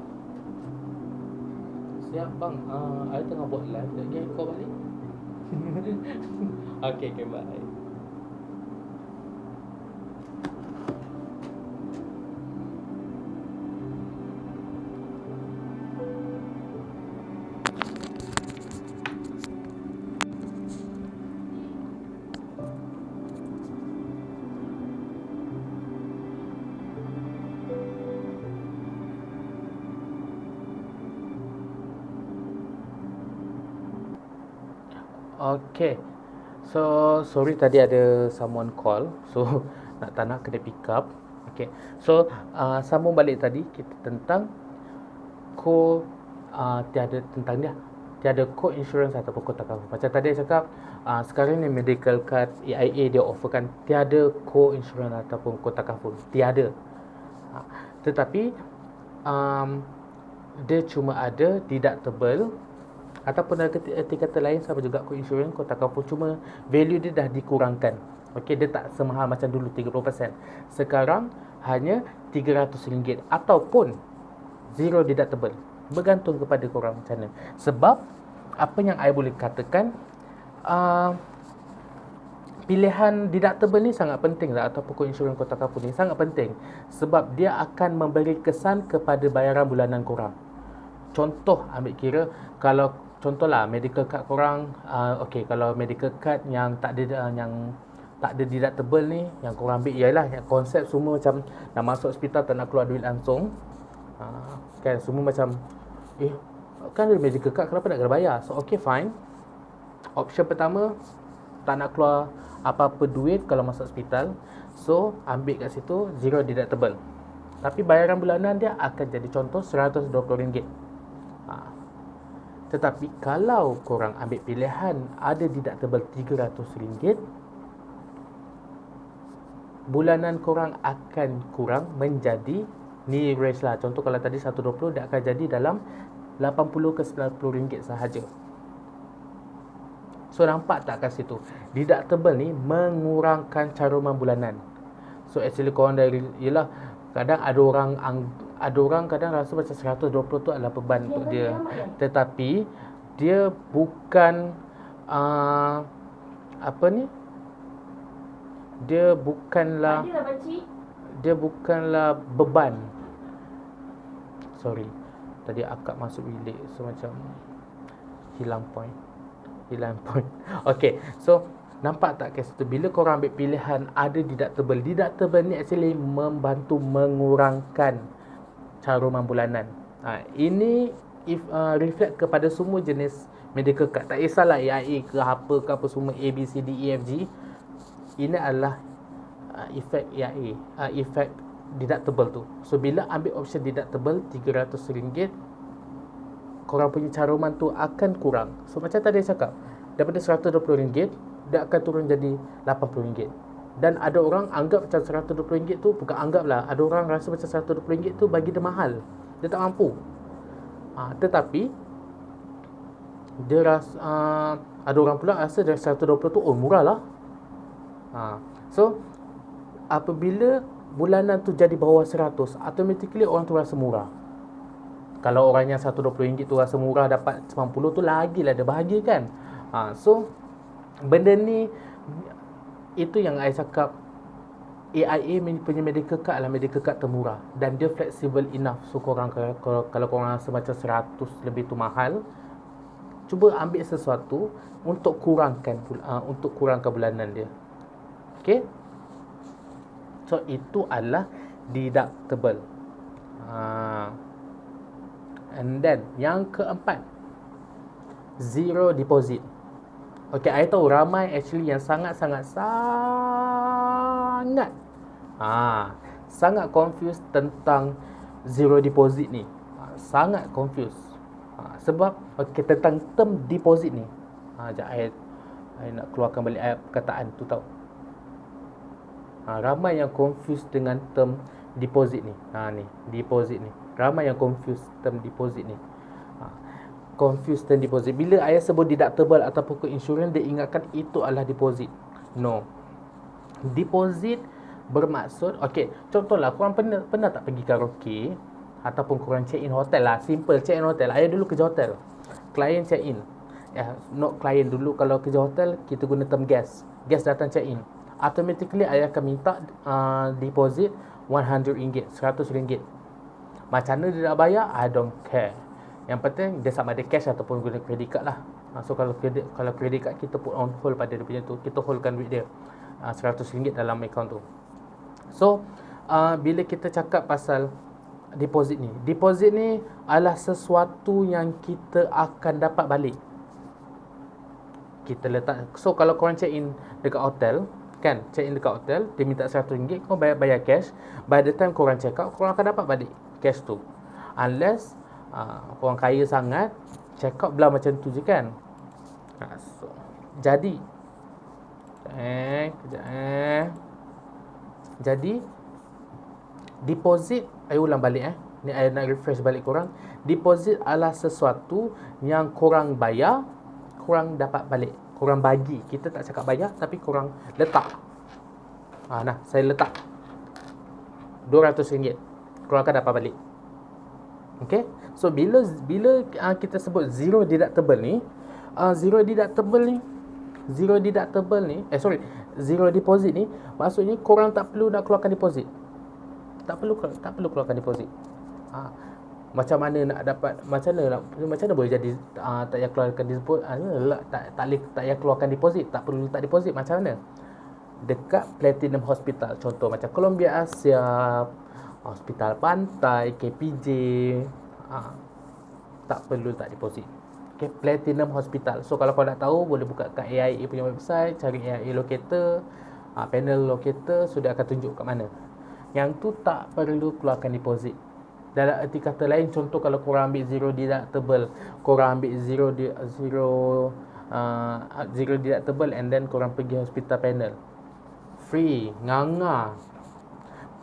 Siap bang. I tengah buat live. Lagi kau balik. Okay, bye. Okay, so sorry tadi ada someone call, so tak nak kena pick up. Okay, so sambung balik tadi kita tentang tiada co-insurance ataupun co-takaful. Macam tadi saya cakap, sekarang ni medical card AIA dia offerkan tiada co-insurance ataupun co-takaful, tiada. Tetapi dia cuma ada deductible ataupun arti kata lain sama juga co-insurance, co-takaful, cuma value dia dah dikurangkan. Okey, dia tak semahal macam dulu 30%. Sekarang hanya RM300 ataupun zero deductible. Bergantung kepada korang macam mana. Sebab apa yang I boleh katakan, pilihan deductible ni sangat penting lah, atau pokok insurans Kota Kapur ni sangat penting sebab dia akan memberi kesan kepada bayaran bulanan korang. Contoh, ambil kira kalau contohlah medical card korang, okey, kalau medical card yang tak ada deductible ni, yang korang ambil ialah yang konsep semua macam nak masuk hospital tak nak keluar duit langsung. Kan semua macam kan ada medical card, kenapa nak kena bayar? So okey, fine. Option pertama, tak nak keluar apa-apa duit kalau masuk hospital, so ambil kat situ zero deductible. Tapi bayaran bulanan dia akan jadi contoh RM120. Tetapi kalau korang ambil pilihan ada deductible RM300, bulanan korang akan kurang menjadi ni range lah. Contoh kalau tadi 120, dia akan jadi dalam 80 ke 90 ringgit sahaja. So nampak tak kat situ, deductible ni mengurangkan caruman bulanan. So actually korang dari, yelah, kadang ada orang kadang rasa macam 120 tu adalah beban untuk dia. Tetapi dia bukan apa ni? Dia bukanlah beban. Sorry, tadi akak masuk bilik, so macam hilang point. Okay, so nampak tak kat situ, bila korang ambil pilihan ada deductible ni actually membantu mengurangkan caruman bulanan. Ini reflect kepada semua jenis medical card, tak kisahlah AIA ke apa semua, A, B, C, D, E, F, G. Ini adalah efek AIA, efek deductible tu. So bila ambil option deductible RM300, korang punya caruman tu akan kurang. So macam tadi saya cakap, daripada RM120 dia akan turun jadi RM80. Dan ada orang anggap macam RM120 tu, bukan anggap lah, ada orang rasa macam RM120 tu bagi dia mahal, dia tak mampu. Tetapi dia rasa, ada orang pula rasa dari RM120 tu murah lah. So apabila bulanan tu jadi bawah 100, automatically orang tu rasa murah. Kalau orang yang RM120 tu rasa murah, dapat 90 tu lagilah dia bahagia kan. So benda ni, itu yang saya cakap, AIA punya medical card adalah medical card termurah dan dia flexible enough. So korang kalau korang rasa macam 100 lebih tu mahal, cuba ambil sesuatu untuk kurangkan bulanan dia. Okay, so itu adalah deductible. And then yang keempat, zero deposit. Okay, I tahu ramai actually yang sangat confused tentang zero deposit ni. Sangat confused. Sebab okay, tentang term deposit ni, sekejap I nak keluarkan balik ayat perkataan tu tau. Ramai yang confused dengan term deposit ni. Ni deposit ni, ramai yang confused term deposit ni. Confused term deposit, bila ayah sebut deductible atau pokok insurans, dia ingatkan itu adalah deposit. No, deposit bermaksud, okay, contohlah korang pernah tak pergi karaoke ataupun korang check in hotel lah, simple check in hotel. Ayah dulu kerja hotel, klien check in, not klien dulu, kalau kerja hotel kita guna term guest datang check in, automatically ayah akan minta deposit RM100, RM100. Macam mana dia nak bayar, I don't care. Yang penting dia sama ada cash ataupun guna credit card lah. So kalau credit card, kita put on hold pada dia punya tu, kita holdkan duit dia RM100 dalam account tu. So bila kita cakap pasal deposit ni adalah sesuatu yang kita akan dapat balik. Kita letak, so kalau korang check in dekat hotel kan, check in dekat hotel, dia minta RM100, korang bayar cash. By the time korang check out, korang akan dapat balik cash tu. Unless korang kaya sangat, check out belah macam tu je kan. So, jadi jadi deposit, saya ulang balik ni, saya nak refresh balik korang. Deposit adalah sesuatu yang korang bayar, korang dapat balik, korang bagi. Kita tak cakap bayar, tapi korang letak. Saya letak RM200, korang akan dapat balik. Okay, so bila kita sebut zero deductible ni, zero deposit ni, maksudnya korang tak perlu nak keluarkan deposit. Tak perlu keluarkan deposit. Macam mana nak dapat, macam mana boleh jadi tak payah keluarkan deposit, tak payah keluarkan deposit, tak perlu letak deposit, macam mana? Dekat Platinum Hospital, contoh macam Columbia Asia, Hospital Pantai, KPJ, tak perlu letak deposit. Okay, Platinum Hospital. So kalau kau nak tahu, boleh buka kat AIA punya website, cari AIA locator, panel locator, sudah akan tunjuk kat mana. Yang tu tak perlu keluarkan deposit. Dalam erti kata lain, contoh kalau korang ambil zero deductible, korang ambil zero deductible and then korang pergi hospital panel, free, nganga.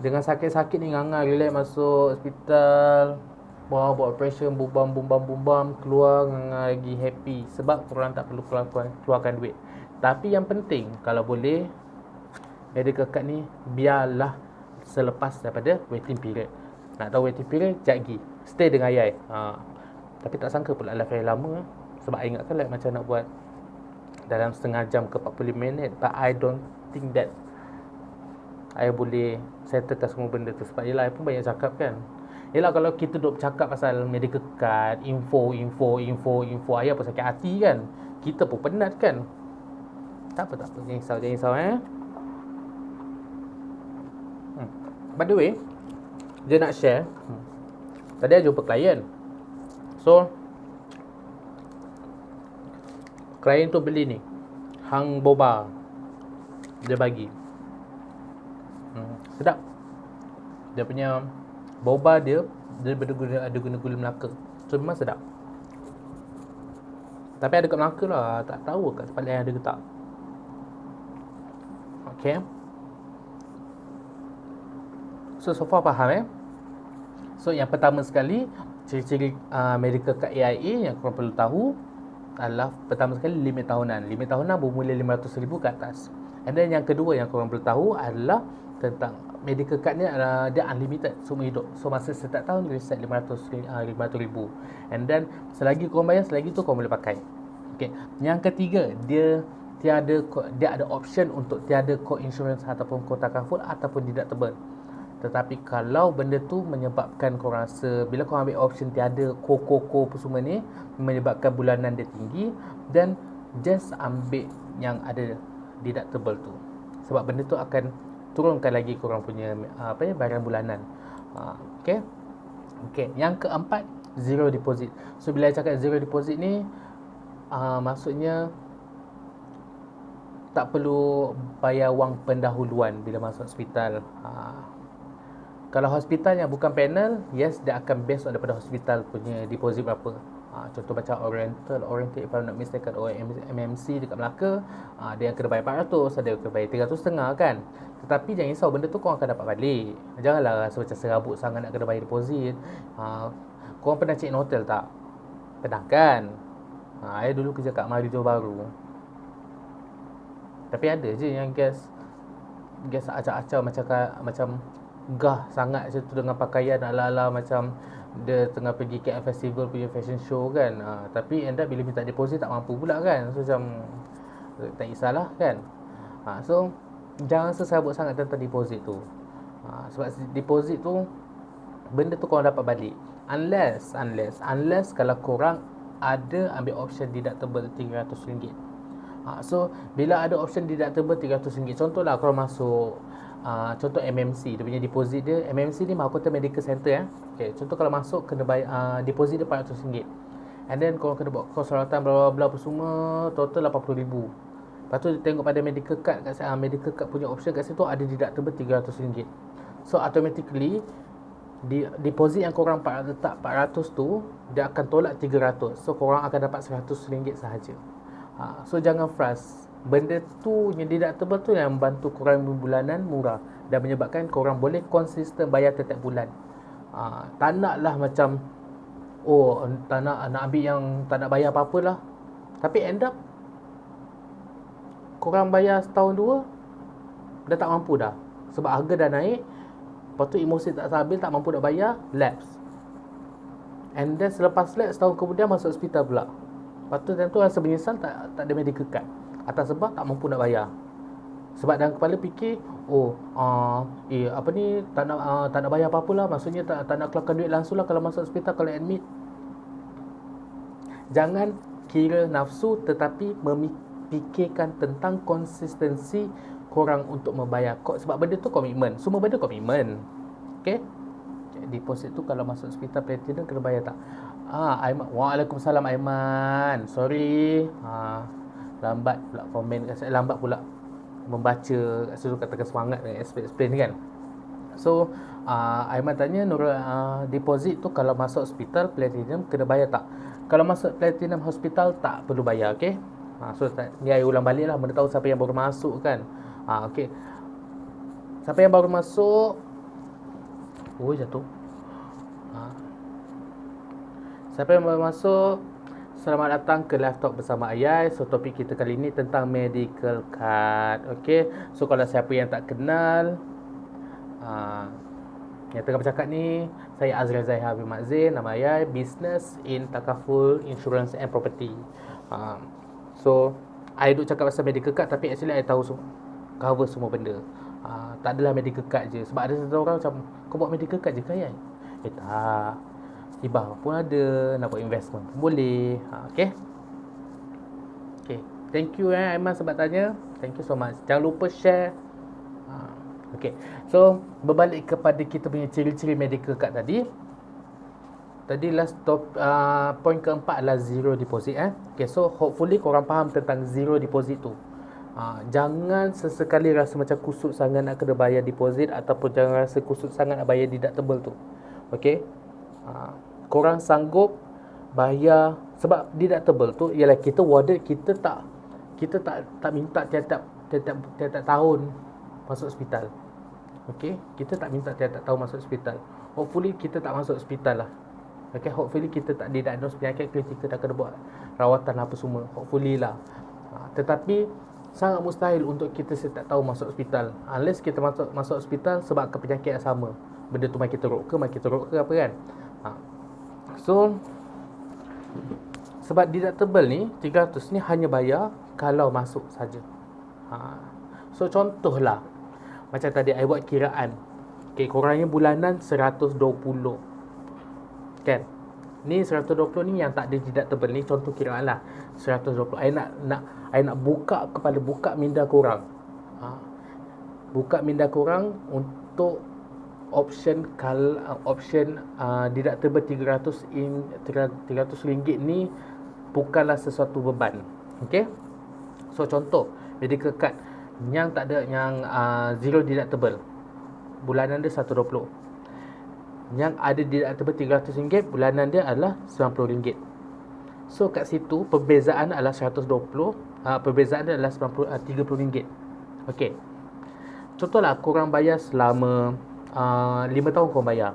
Dengan sakit-sakit ni nganga, relax masuk hospital, buat operation, bumbam, keluar nganga lagi, happy. Sebab korang tak perlu keluarkan duit. Tapi yang penting, kalau boleh, medical card ni biarlah selepas daripada waiting period. Nak tahu waiting period, sekejap lagi, stay dengan ayai. Tapi tak sangka pula live yang lama. Sebab I ingatkan like macam nak buat dalam setengah jam ke 45 minit. But I don't think that I boleh settlekan semua benda tu. Sebab yelah, I pun banyak cakap kan. Yelah, kalau kita duk cakap pasal medical card, info, ayah pun sakit hati kan. Kita pun penat kan. Tak apa, jangan risau By the way, dia nak share, tadi I jumpa klien. So klien tu beli ni hang boba, dia bagi sedap. Dia punya boba dia ada guna gula Melaka. So memang sedap. Tapi ada kat Melaka lah, tak tahu kat tempat lain ada ke tak. Okay, so far faham So yang pertama sekali, ciri-ciri medical card AIA yang korang perlu tahu adalah, pertama sekali, limit tahunan. Limit tahunan bermula RM500,000 ke atas. And then yang kedua yang korang perlu tahu adalah tentang medical card ni adalah dia unlimited seumur hidup. So masa setiap tahun reset RM500,000. And then selagi korang bayar, selagi tu korang boleh pakai. Okay. Yang ketiga, dia ada option untuk tiada co-insurance ataupun kotakan full ataupun deductible. Tetapi kalau benda tu menyebabkan korang rasa, bila korang ambil option tiada co apa semua ni, menyebabkan bulanan dia tinggi, then just ambil yang ada deductible tu. Sebab benda tu akan turunkan lagi korang punya bayaran bulanan. Okay. Yang keempat, zero deposit. So bila saya cakap zero deposit ni, maksudnya tak perlu bayar wang pendahuluan bila masuk hospital. Kalau hospital yang bukan panel, yes, dia akan based daripada hospital punya deposit berapa. Contoh macam Oriental if I'm not mistaken, MMC dekat Melaka, dia kena bayar 400, ada kena bayar 300.5 kan. Tetapi jangan risau, benda tu korang akan dapat balik. Janganlah rasa macam serabut sangat nak kena bayar deposit. Korang pernah check in hotel tak? Pernah kan? Saya dulu kerja kat Mari Johor Bahru. Tapi ada je yang gas acak-acak macam gah sangat macam tu, dengan pakaian ala-ala macam dia tengah pergi KL Festival punya fashion show kan. Tapi end up bila minta deposit tak mampu pula kan. So macam tak kisahlah kan. So jangan serabut sangat tentang deposit tu. Sebab deposit tu, benda tu korang dapat balik unless kalau korang ada ambil option deductible RM300. So bila ada option deductible RM300, contohlah korang masuk contoh MMC, dia punya deposit dia, MMC ni Mahkota Medical Center Okay, contoh kalau masuk kena bayar deposit dia RM400. And then korang kena buat kos rawatan bla bla bla apa semua, total RM80,000. Lepas tu tengok pada medical card kat medical card punya option kat situ ada deductible RM300. So automatically deposit yang korang letak 400 tu, dia akan tolak 300. So korang akan dapat RM100 sahaja. So jangan frust. Benda tu yang deductible tu yang membantu korang bulanan murah dan menyebabkan korang boleh konsisten bayar setiap bulan. Tak naklah macam tak nak ambil yang tak nak bayar apa-apalah. Tapi end up korang bayar setahun dua dah tak mampu dah. Sebab harga dah naik. Lepas tu emosi tak stabil, tak mampu nak bayar, lapse. And then selepas lapse, setahun kemudian masuk hospital pula. Lepas tu tentu rasa menyesal tak ada medical card, atas sebab tak mampu nak bayar. Sebab dalam kepala fikir, apa ni, tak nak bayar apa-apa lah. Maksudnya tak nak keluarkan duit langsung lah kalau masuk hospital, kalau admit. Jangan kira nafsu, tetapi memikirkan tentang konsistensi korang untuk membayar. Sebab benda tu komitmen. Semua benda komitmen. Okay? Deposit tu kalau masuk hospital platinum kena bayar tak? Aiman. Waalaikumsalam Aiman. Sorry. Lambat pula komen kat saya. Lambat pula membaca kat situ, katakan semangat explain kan. So Aiman tanya, Nurul, deposit tu kalau masuk hospital platinum kena bayar tak? Kalau masuk platinum hospital tak perlu bayar, okay? So ni saya ulang balik lah, mana tahu siapa yang baru masuk kan. Okay. Siapa yang baru masuk? Oh, jatuh. Siapa yang baru masuk? Selamat datang ke Live Talk bersama Ayai. So topik kita kali ni tentang medical card. Okay. So kalau siapa yang tak kenal, yang tengah bercakap ni, saya Azrael Zahir bin Mak Zain, nama Ayai, business in takaful, insurance and property. So I duk cakap pasal medical card, tapi actually I tahu cover semua benda. Tak adalah medical card je. Sebab ada satu orang macam, kau buat medical card je ke Ayai? Tak. Hibah pun ada, nak buat investment pun boleh. Okay. Thank you Aiman sebab tanya. Thank you so much. Jangan lupa share. Okay. So berbalik kepada kita punya ciri-ciri medical card tadi. Tadi last point keempat adalah zero deposit. Okay, so hopefully korang faham tentang zero deposit tu. Jangan sesekali rasa macam kusut sangat nak kena bayar deposit, ataupun jangan rasa kusut sangat nak bayar deductible tu. Okay. Korang sanggup bayar, sebab deductible tu ialah kita warded, kita tak minta tiap-tiap tahun masuk hospital. Okay, kita tak minta tiap-tiap tahun masuk hospital. Hopefully kita tak masuk hospital lah. Okay, hopefully kita tak didiagnose penyakit kritikal, tak kena buat rawatan apa semua. Hopefully lah. Tetapi sangat mustahil untuk kita setiap tahun masuk hospital, unless kita masuk hospital sebab penyakit yang sama. Benda tu makin teruk ke apa kan. So sebab deductible ni 300 ni hanya bayar kalau masuk saja. So contohlah macam tadi I buat kiraan. Okay, korangnya bulanan 120 kan. Ni 120 ni yang tak ada deductible ni, contoh kiraan lah 120. I nak buka minda korang. Buka minda korang untuk option deductible 300 ringgit ni bukanlah sesuatu beban. Okay. So contoh medical card yang tak ada, yang zero deductible, bulanan dia 120. Yang ada deductible 300 ringgit, bulanan dia adalah 90 ringgit. So kat situ perbezaan adalah 120, perbezaan dia adalah 30 ringgit. Okay. Contohlah korang bayar selama 5 tahun korang bayar.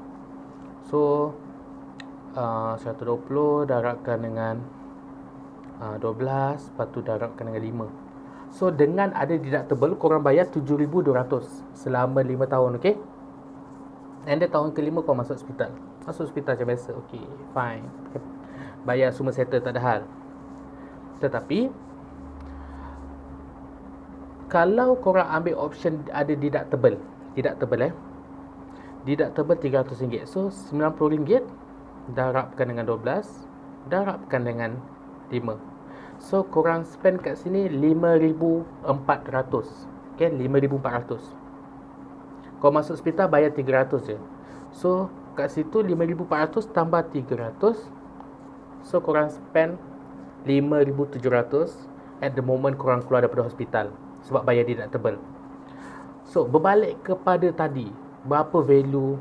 So 120 darabkan dengan 12, lepas tu darabkan dengan 5. So dengan ada deductible korang bayar 7,200 selama 5 tahun. Okay. And then tahun ke-5 korang masuk hospital. Masuk hospital macam biasa. Okay, fine. Bayar semua settle, tak ada hal. Tetapi kalau korang ambil option ada deductible deductible RM300. So RM90 darabkan dengan 12, darabkan dengan 5. So korang spend kat sini 5,400. Okay, 5,400. Kau masuk hospital bayar 300 je. So kat situ 5,400 tambah 300. So korang spend 5,700 at the moment korang keluar daripada hospital, sebab bayar deductible. So berbalik kepada tadi, berapa value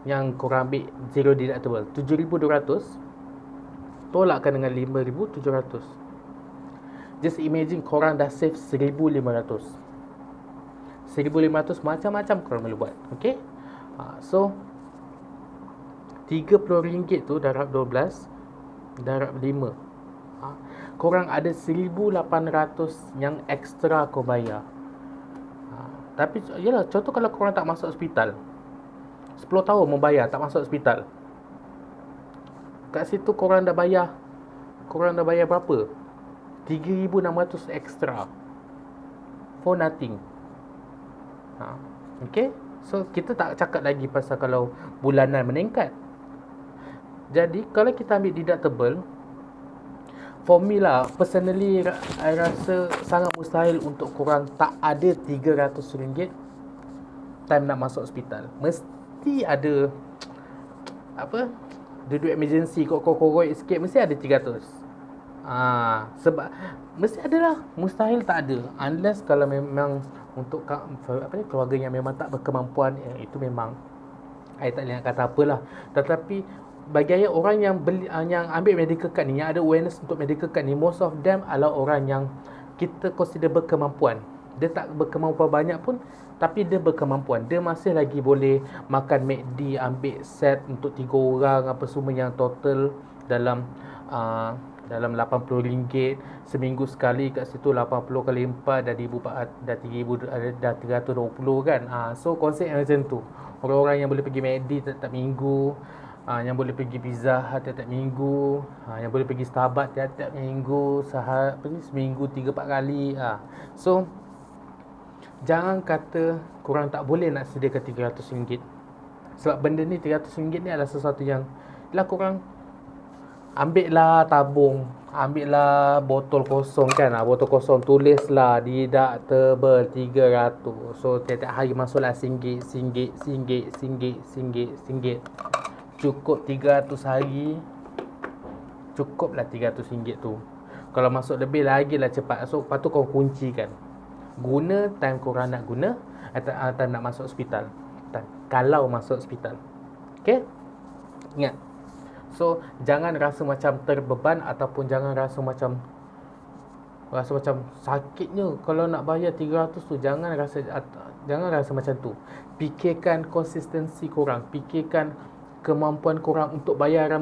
yang korang ambil zero deductible? 7,200 tolakkan dengan 5,700. Just imagine korang dah save 1,500. 1,500 macam-macam korang boleh buat. Okay. So RM30 tu darab 12 darab 5, korang ada 1,800 yang extra kau bayar. Tapi yalah, contoh kalau korang tak masuk hospital, 10 tahun membayar tak masuk hospital, kat situ korang dah bayar berapa? 3,600 extra for nothing. Okay. So kita tak cakap lagi pasal kalau bulanan meningkat. Jadi kalau kita ambil deductible, for me lah, personally, I rasa sangat mustahil untuk korang tak ada RM300 time nak masuk hospital. Mesti ada apa, duit emergency, korang sikit, mesti ada 300. Sebab mesti ada lah, mustahil tak ada. Unless kalau memang untuk keluarga yang memang tak berkemampuan, itu memang I tak boleh nak kata apalah. Tetapi bagi orang yang yang ambil medical card ni, yang ada awareness untuk medical card ni, most of them adalah orang yang kita consider berkemampuan. Dia tak berkemampuan banyak pun, tapi dia berkemampuan. Dia masih lagi boleh makan McD, ambil set untuk 3 orang apa semua, yang total dalam RM80 seminggu sekali. Kat situ 80 kali 4 dah 320 kan. So konsep yang macam tu. Orang-orang yang boleh pergi McD tiap minggu, yang boleh pergi Pizza Hut tiap minggu, yang boleh pergi Starbucks tiap minggu, seminggu 3-4 kali. So jangan kata korang tak boleh nak sediakan RM300. Sebab benda ni, RM300 ni adalah sesuatu yang lah korang ambil lah tabung, ambil lah botol kosong kan. Botol kosong, tulislah deductible 300. So tiap-tiap hari masuklah RM1. Cukup 300 hari, cukuplah RM300 tu. Kalau masuk lebih lagi lah cepat. So lepas tu kau kuncikan, guna time korang nak guna, time nak masuk hospital, kalau masuk hospital. Okay, ingat. So jangan rasa macam terbeban, ataupun jangan rasa macam sakitnya kalau nak bayar 300 tu. Jangan rasa macam tu. Fikirkan konsistensi korang, fikirkan kemampuan korang untuk bayar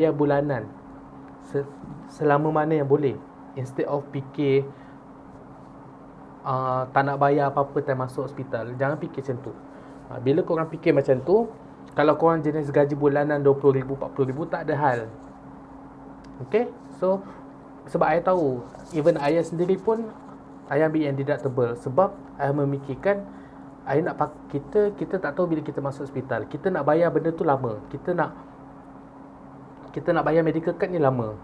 bulanan selama mana yang boleh, instead of fikir tak nak bayar apa-apa time masuk hospital. Jangan fikir macam tu. Bila korang fikir macam tu, kalau korang jenis gaji bulanan RM20,000, RM40,000, tak ada hal. Okay. So sebab I tahu, even ayah sendiri pun ayah ambil yang deductible. Sebab ayah memikirkan, ayah nak kita tak tahu bila kita masuk hospital, kita nak bayar benda tu lama. Kita nak bayar medical card ni lama.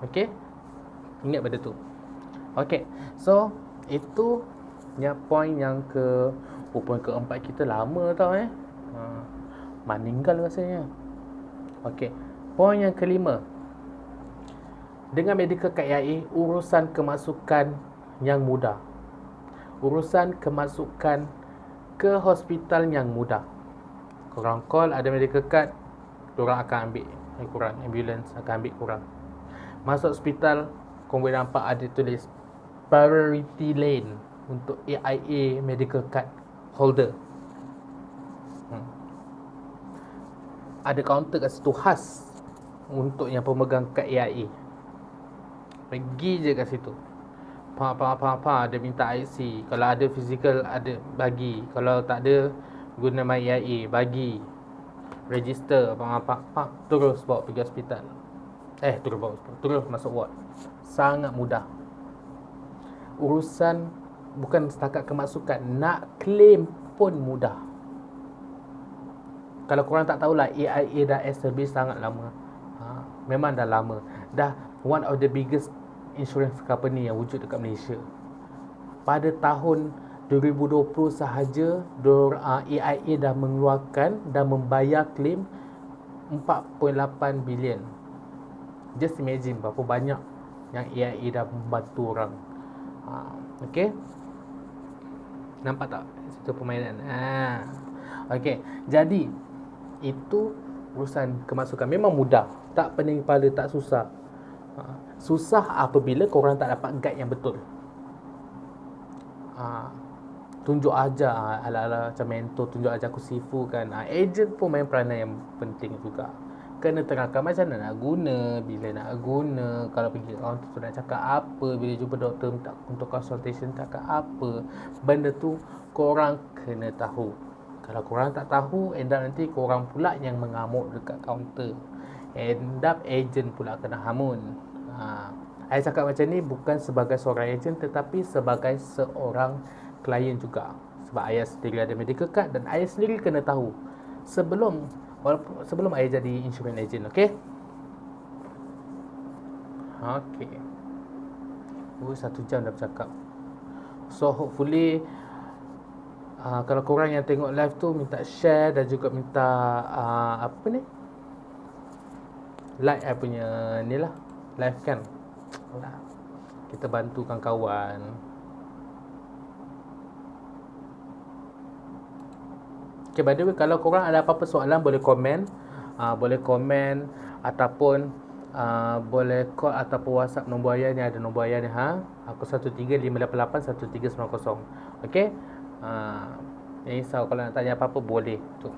Okay. Ingat benda tu. Okay. So itu yang point yang point keempat kita. Lama tau meninggal rasanya. Okay. Point yang kelima, dengan medical card AIA, urusan kemasukan yang mudah, urusan kemasukan ke hospital yang mudah. Korang call, ada medical card, korang akan ambil korang, ambulance akan ambil korang. Masuk hospital, korang boleh nampak ada tulis priority lane untuk AIA medical card holder. Ada kaunter kat situ khas untuk yang pemegang kad AIA. Pergi je kat situ. Dia minta IC. Kalau ada physical, ada bagi. Kalau tak ada, guna my AIA, bagi. Register, terus bawa pergi hospital. Terus masuk ward. Sangat mudah. Urusan bukan setakat kemasukan, nak claim pun mudah. Kalau korang tak tahulah, AIA dah establish sangat lama. Memang dah lama. Dah one of the biggest insurance company yang wujud dekat Malaysia. Pada tahun 2020 sahaja, AIA dah mengeluarkan dan membayar claim 4.8 bilion. Just imagine berapa banyak yang AIA dah membantu orang. Okay. Nampak tak situ permainan? Okay. Jadi itu urusan kemasukan. Memang mudah, tak pening kepala, tak susah. Susah apabila korang tak dapat guide yang betul. Tunjuk ajar ala-ala macam mentor, tunjuk ajar aku sifu kan. Agent pun main peranan yang penting juga. Kena terangkan macam mana nak guna, bila nak guna, kalau pergi kaunter tu nak cakap apa, bila jumpa doktor minta untuk consultation cakap apa. Benda tu korang kena tahu. Kalau korang tak tahu, end up nanti korang pula yang mengamuk dekat kaunter. End up agent pula kena hamun. I cakap macam ni bukan sebagai seorang ejen, tetapi sebagai seorang klien juga. Sebab I sendiri ada medical card dan I sendiri kena tahu sebelum I jadi insurance agent. Okay. Okay. 1 jam dah bercakap. So hopefully kalau korang yang tengok live tu minta share dan juga minta like I punya ni lah live kan. Kita bantukan kawan. Okay, by the way, kalau korang ada apa-apa soalan boleh komen. Boleh komen ataupun boleh call ataupun WhatsApp nombor ayah ni. Ada nombor ayah ni. Aku 13-588-1390. Okay. Risau kalau nak tanya apa-apa boleh tu.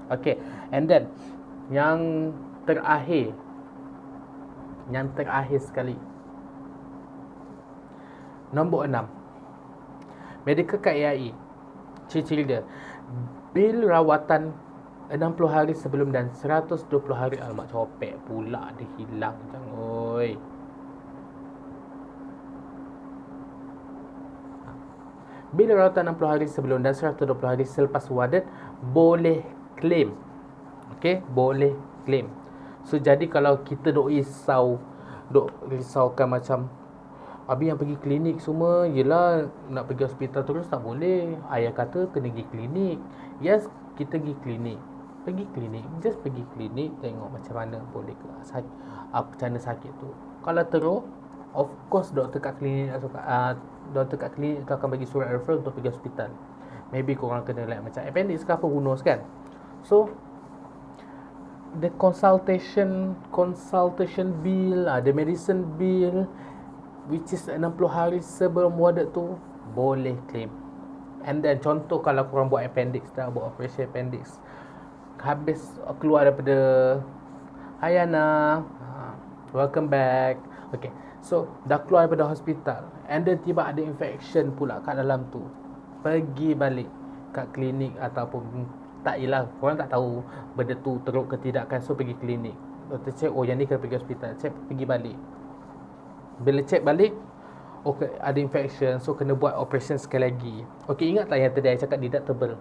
Okay. And then Yang terakhir sekali, nombor 6, medical card AIE. Ciri-ciri dia, bil rawatan 60 hari sebelum dan 120 hari. Alamak, copek pula dia hilang. Jangan oi. Bil rawatan 60 hari sebelum dan 120 hari selepas wadat boleh claim. Okay, boleh claim. So jadi kalau kita duk risaukan macam Abi yang pergi klinik semua, yelah nak pergi hospital terus tak boleh. Ayah kata kena pergi klinik. Yes, kita pergi klinik. Just pergi klinik, tengok macam mana boleh ke macam mana sakit tu. Kalau teruk, of course doktor kat klinik tu akan bagi surat referral untuk pergi hospital. Maybe korang kena like macam appendix ke apa, who knows kan. So the consultation bill, the medicine bill, which is 60 hari sebelum wadat tu boleh claim. And then contoh kalau korang buat appendix, buat operation appendix, habis keluar daripada Hayana, welcome back. Okay, so dah keluar daripada hospital and then tiba ada infection pula kat dalam tu, pergi balik kat klinik ataupun tak, ialah korang tak tahu benda tu teruk ke tidak kan. So pergi klinik, doktor check, oh yang ni kena pergi hospital, check, pergi balik. Bila check balik, okay, ada infection, so kena buat operation sekali lagi. Okay, ingat tak yang tadi saya cakap deductible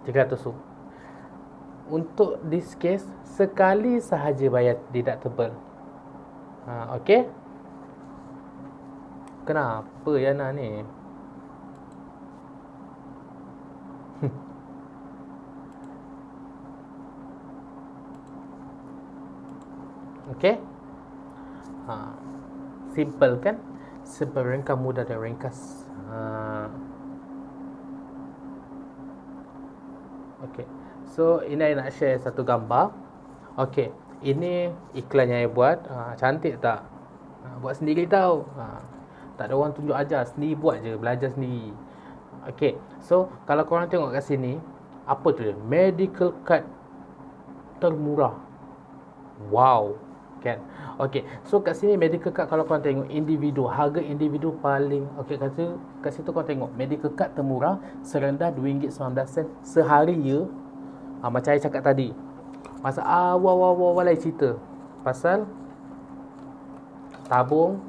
300 tu? Untuk this case, sekali sahaja bayar deductible. Okay. Kenapa Yana ni? Okay. Simple kan? Simple, ringkas, mudah dan ringkas. Okay. So ini saya nak share satu gambar. Okay, ini iklan yang saya buat. Cantik tak? Buat sendiri tau. Tak ada orang tunjuk ajar, sendiri buat je, belajar sendiri. Okay, so kalau korang tengok kat sini, apa tu dia? Medical card termurah. Wow, kan? Okay, so kat sini medical card, kalau korang tengok individu, harga individu paling, okay, kat situ korang tengok medical card termurah serendah RM2.19 sehari ya. Macam saya cakap tadi, masa awal cerita pasal tabung,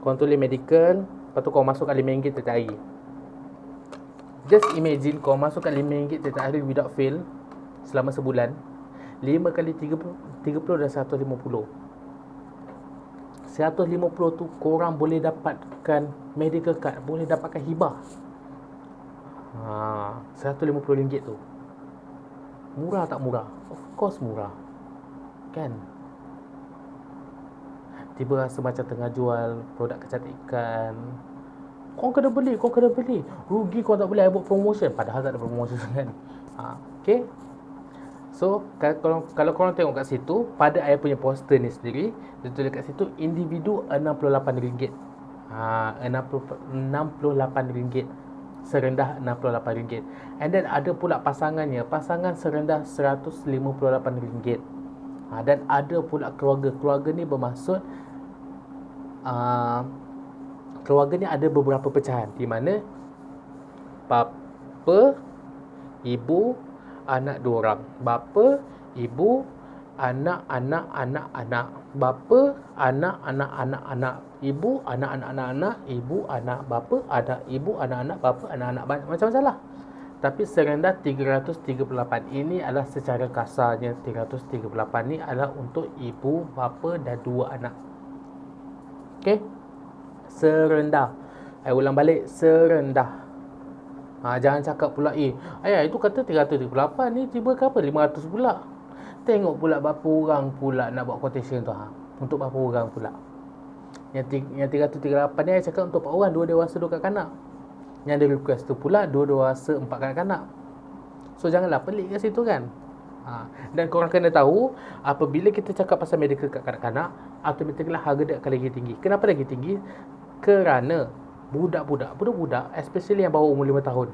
korang tulis medical, lepas tu korang masukkan RM5 setiap hari. Just imagine korang masukkan RM5 setiap hari without fail selama sebulan. 5 kali 30 dan 150. 150 tu korang boleh dapatkan medical card, boleh dapatkan hibah. RM150 tu murah tak murah? Of course murah, kan? Tiba rasa macam tengah jual produk kecantikan. Kau kena beli. Rugi kau tak boleh buat promotion, padahal tak ada promotion kan. Okay. So kalau korang tengok kat situ, pada saya punya poster ni sendiri, dia tulis kat situ individu RM68. RM68, serendah RM68. And then ada pula pasangannya, pasangan serendah RM158. Dan ada pula keluarga ni bermaksud keluarga ni ada beberapa pecahan, di mana bapa, ibu, anak 2 orang. Bapa, ibu, anak, bapa, anak, ibu, anak, ibu, anak, bapa, anak, ibu, anak, bapa, anak, macam salah. Tapi serendah 338 ini adalah secara kasarnya 338 ni adalah untuk ibu, bapa dan 2 anak. Okey? Serendah. Saya ulang balik, serendah. Jangan cakap pula, ayah itu kata 338 ni tiba ke apa 500 pula. Tengok pula berapa orang pula nak buat quotation tu. Untuk berapa orang pula. Yang 338 ni saya cakap untuk 4 orang, 2 dewasa 2 kanak-kanak. Yang ada request tu pula 2 dewasa 4 kanak-kanak. So janganlah pelik kat situ kan. Dan korang kena tahu, apabila kita cakap pasal medical kat kanak-kanak, automatically harga dia akan lagi tinggi. Kenapa lagi tinggi? Kerana budak-budak, especially yang bawah umur 5 tahun,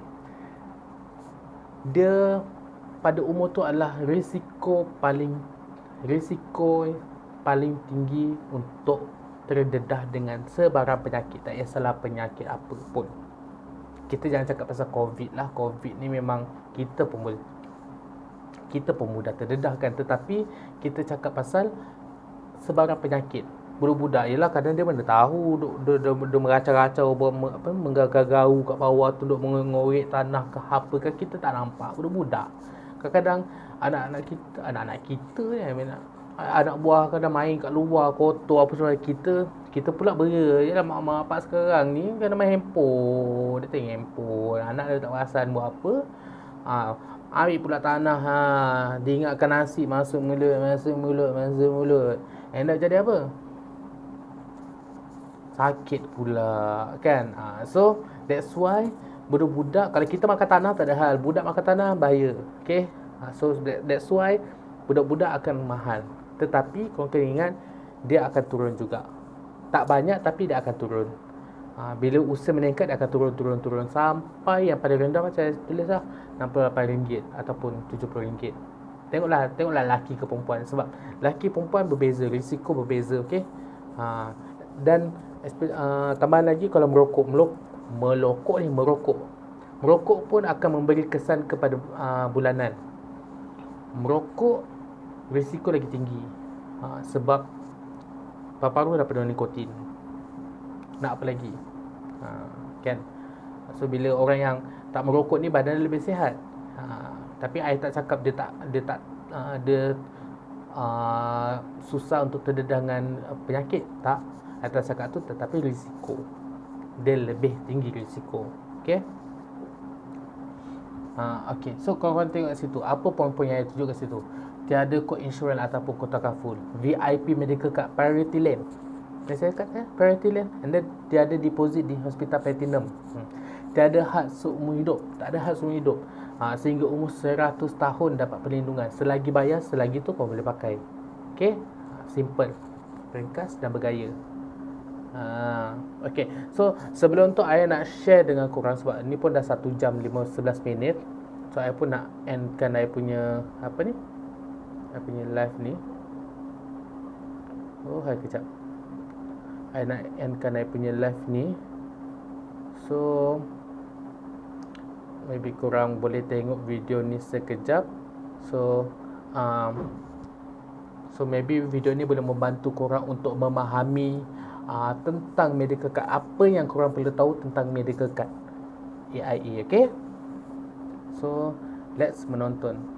dia pada umur tu adalah risiko paling tinggi untuk terdedah dengan sebarang penyakit. Tak kisahlah penyakit apa pun. Kita jangan cakap pasal COVID lah. COVID ni memang kita pun mudah terdedah kan. Tetapi kita cakap pasal sebarang penyakit. Budak-budak ialah kadang dia mana tahu dia meracau-racau, menggagau kat bawah tu, duk mengorek tanah ke apa kan, kita tak nampak. Budak-budak kadang-kadang anak-anak kita ni, anak buah kadang main kat luar kotor apa semua, kita pula yalah mak-mak bapak sekarang ni kadang main handphone, dia tengok handphone, anak dia tak perasan buat apa, ambil pula tanah, diingatkan nasi masuk mulut, end up jadi apa? Sakit pula kan. So that's why budak-budak, kalau kita makan tanah tak ada hal, budak makan tanah bahaya. Okay, so that's why budak-budak akan mahal. Tetapi korang kena ingat, dia akan turun juga. Tak banyak tapi dia akan turun. Bila usia meningkat, dia akan turun sampai yang paling rendah macam saya tulis lah, RM68 ataupun RM70. Tengoklah lelaki ke perempuan. Sebab lelaki perempuan berbeza, risiko berbeza. Okay. Dan tambahan lagi, kalau merokok pun akan memberi kesan kepada bulanan. Merokok risiko lagi tinggi, sebab paru-paru dah penuh nikotin. Nak apa lagi? Kan? So bila orang yang tak merokok ni badan dia lebih sihat. Tapi I tak cakap dia susah untuk terdedah dengan penyakit. Tak. I tak cakap tu, tetapi risiko dia lebih tinggi risiko. Okay. Okay. So korang tengok kat situ, apa poin-poin yang I tunjuk kat situ. Tiada kod insurans ataupun kod takaful, VIP medical card, priority lane. Saya kata priority lane. And then tiada deposit di hospital platinum. Tiada had seumur hidup. Tak ada had seumur hidup. Sehingga umur 100 tahun dapat perlindungan. Selagi bayar, selagi tu kau boleh pakai. Okay. Simple, ringkas dan bergaya. Okay. So sebelum tu I nak share dengan korang, sebab ni pun dah 1 jam 11 minit. So I pun nak endkan I punya I punya live ni. Hai kejap. I nak endkan I punya live ni. So maybe korang boleh tengok video ni sekejap. So maybe video ni boleh membantu korang untuk memahami tentang medical card, apa yang korang perlu tahu tentang medical card AIA. Okay. So let's menonton.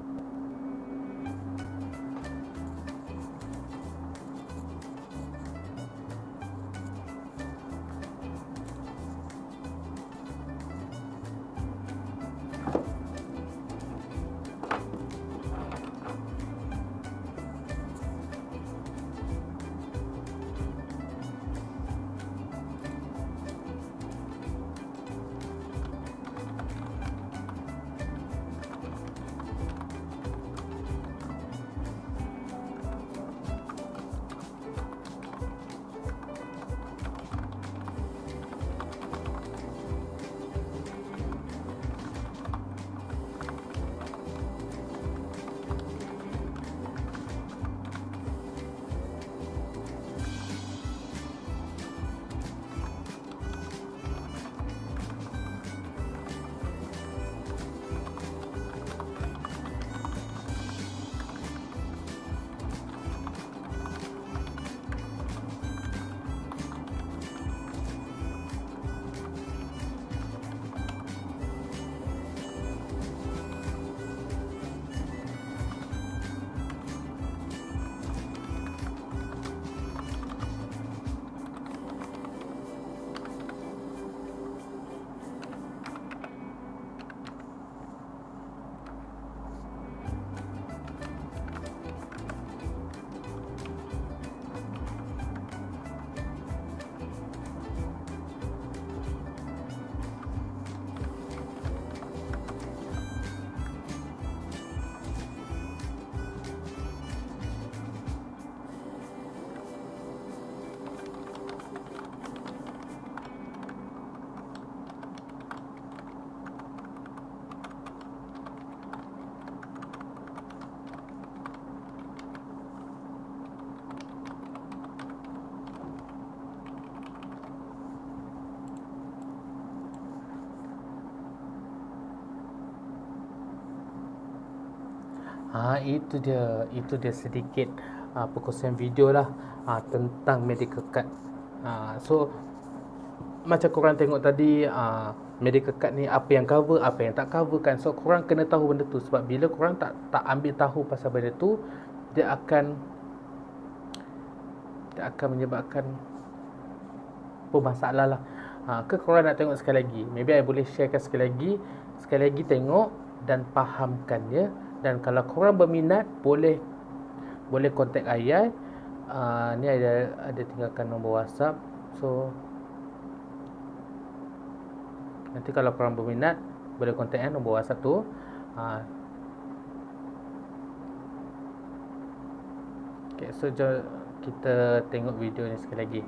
Itu dia sedikit perkongsian video lah tentang medical card. So macam korang tengok tadi, medical card ni apa yang cover, apa yang tak cover kan. So korang kena tahu benda tu, sebab bila korang tak ambil tahu pasal benda tu, dia akan menyebabkan bermasalah lah. Korang nak tengok sekali lagi? Maybe I boleh sharekan sekali lagi tengok dan fahamkan ya. Dan kalau korang berminat, boleh contact ayah. Ni ada tinggalkan nombor WhatsApp. So nanti kalau korang berminat, boleh contact nombor WhatsApp tu. Okay, so kita tengok video ni sekali lagi.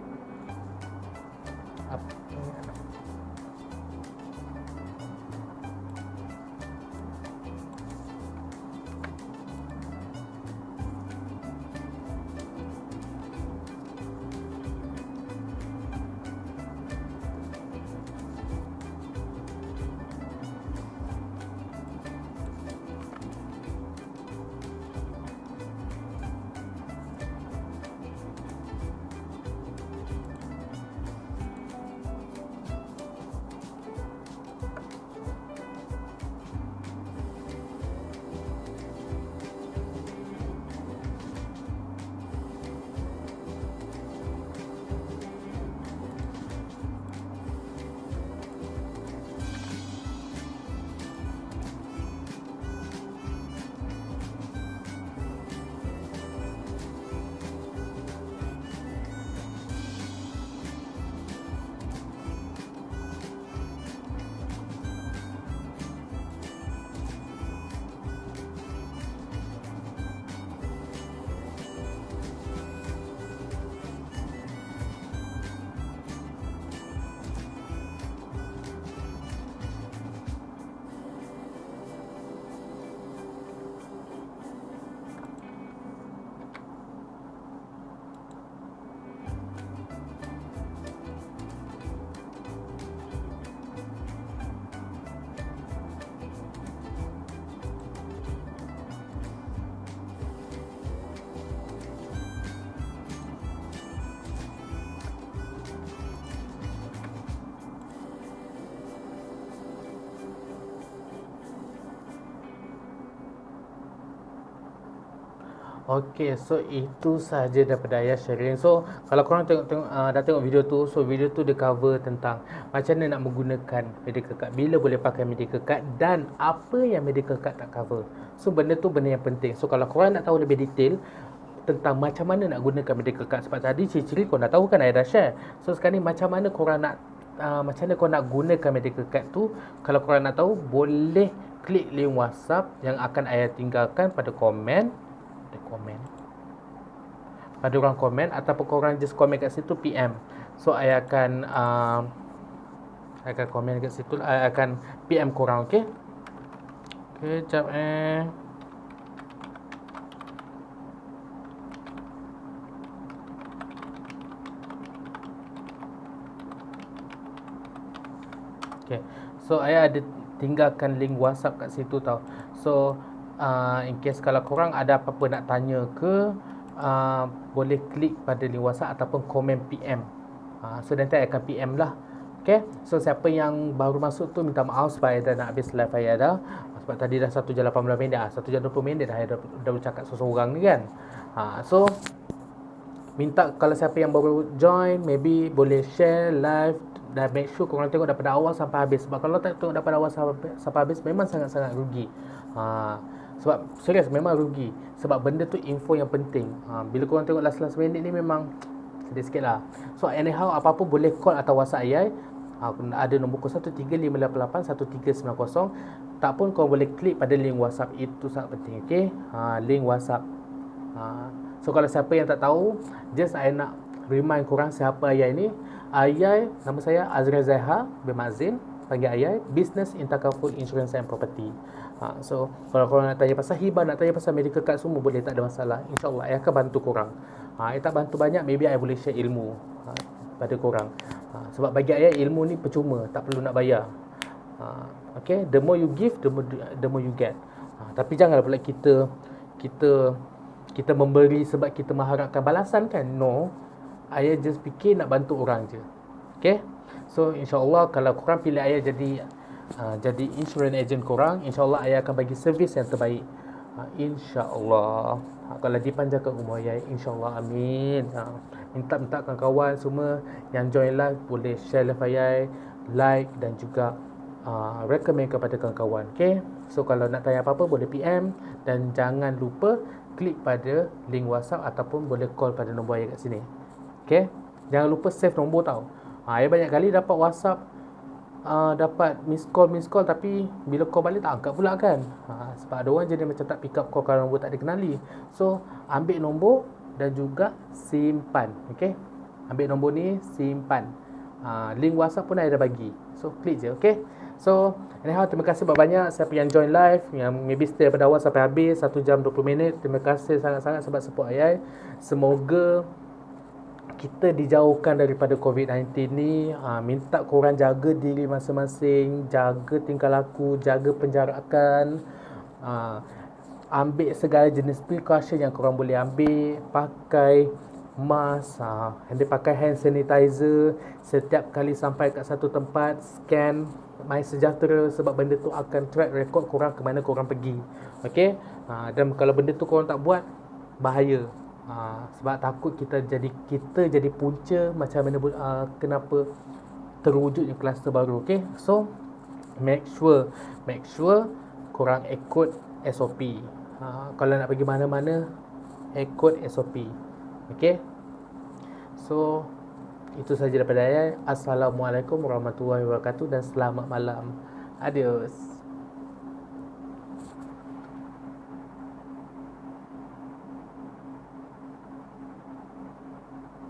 Okay, so itu sahaja daripada ayah sharing. So kalau korang dah tengok video tu, so video tu dia cover tentang macam mana nak menggunakan medical card, bila boleh pakai medical card, dan apa yang medical card tak cover. So benda tu benda yang penting. So kalau korang nak tahu lebih detail tentang macam mana nak gunakan medical card, sebab tadi ciri-ciri korang dah tahu kan, ayah dah share. So sekarang ni macam mana korang nak gunakan medical card tu. Kalau korang nak tahu, boleh klik link WhatsApp yang akan ayah tinggalkan pada komen. Pada orang komen, ataupun korang just komen kat situ PM. So I akan komen kat situ, I akan PM korang. Okay, sekejap Okay, so I ada tinggalkan link WhatsApp kat situ tau. So in case kalau korang ada apa-apa nak tanya ke, boleh klik pada link WhatsApp ataupun komen PM. So nanti I akan PM lah. Okay, so siapa yang baru masuk tu, minta maaf sebab I dah nak habis live saya dah. Sebab tadi dah 1 jam 18 minit, 1 jam 20 minit dah bercakap seseorang ni kan. So minta kalau siapa yang baru join, maybe boleh share live dan make sure korang tengok daripada awal sampai habis. Sebab kalau tak tengok daripada awal sampai habis, memang sangat-sangat rugi. Sebab serius memang rugi. Sebab benda tu info yang penting. Bila korang tengok last minit ni memang sedih sikit lah. So anyhow, apa-apa boleh call atau WhatsApp ayah. Ada nombor 0135881390. Tak pun korang boleh klik pada link WhatsApp. Itu sangat penting. Okay, link WhatsApp. So kalau siapa yang tak tahu, just I nak remind korang siapa ayah ni. Ayah, nama saya Azriel Zaiha bin Mazin, panggil ayah Business in Takaful Insurance and Property. So kalau korang nak tanya pasal hibah, nak tanya pasal medical card, semua boleh, tak ada masalah. InsyaAllah ayah akan bantu korang. I tak bantu banyak, maybe I boleh share ilmu pada korang. Sebab bagi ayah ilmu ni percuma, tak perlu nak bayar. Okay, the more you give, the more you get. Tapi janganlah pula kita kita kita memberi sebab kita mengharapkan balasan kan? No. Ayah just fikir nak bantu orang je. Okay? So insyaAllah kalau korang pilih ayah jadi insurance agent korang, insyaAllah ayah akan bagi servis yang terbaik. InsyaAllah. Kalau dipanjangkan umur ayah, insyaAllah, amin. Minta kawan-kawan semua yang join live boleh share live ayah, like dan juga recommend kepada kawan-kawan. Okay? So kalau nak tanya apa-apa boleh PM, dan jangan lupa klik pada link WhatsApp ataupun boleh call pada nombor ayah kat sini. Okay? Jangan lupa save nombor tau. Ayah banyak kali dapat WhatsApp, dapat miss call tapi bila call balik tak angkat pula kan. Sebab ada orang jadi macam tak pick up call kalau nombor tak dikenali. So ambil nombor dan juga simpan. Okay? Ambil nombor ni, simpan. Link WhatsApp pun ayah dah bagi. So klik je. Okay? So anyhow, terima kasih banyak siapa yang join live, yang maybe stay daripada awal sampai habis 1 jam 20 minit. Terima kasih sangat-sangat sebab support ayah. Semoga kita dijauhkan daripada COVID-19 ni. Minta korang jaga diri masing-masing, jaga tingkah laku, jaga penjarakan, ambil segala jenis precaution yang korang boleh ambil. Pakai mask, pakai hand sanitizer. Setiap kali sampai kat satu tempat, scan MySejahtera, sebab benda tu akan track record korang ke mana korang pergi. Okay? Dan kalau benda tu korang tak buat, bahaya. Sebab takut kita jadi punca macam mana kenapa terwujudnya kluster baru. Okay? So make sure korang ikut SOP. Kalau nak pergi mana-mana, ikut SOP. Okay? So itu sahaja daripada saya. Assalamualaikum warahmatullahi wabarakatuh dan selamat malam. Adios.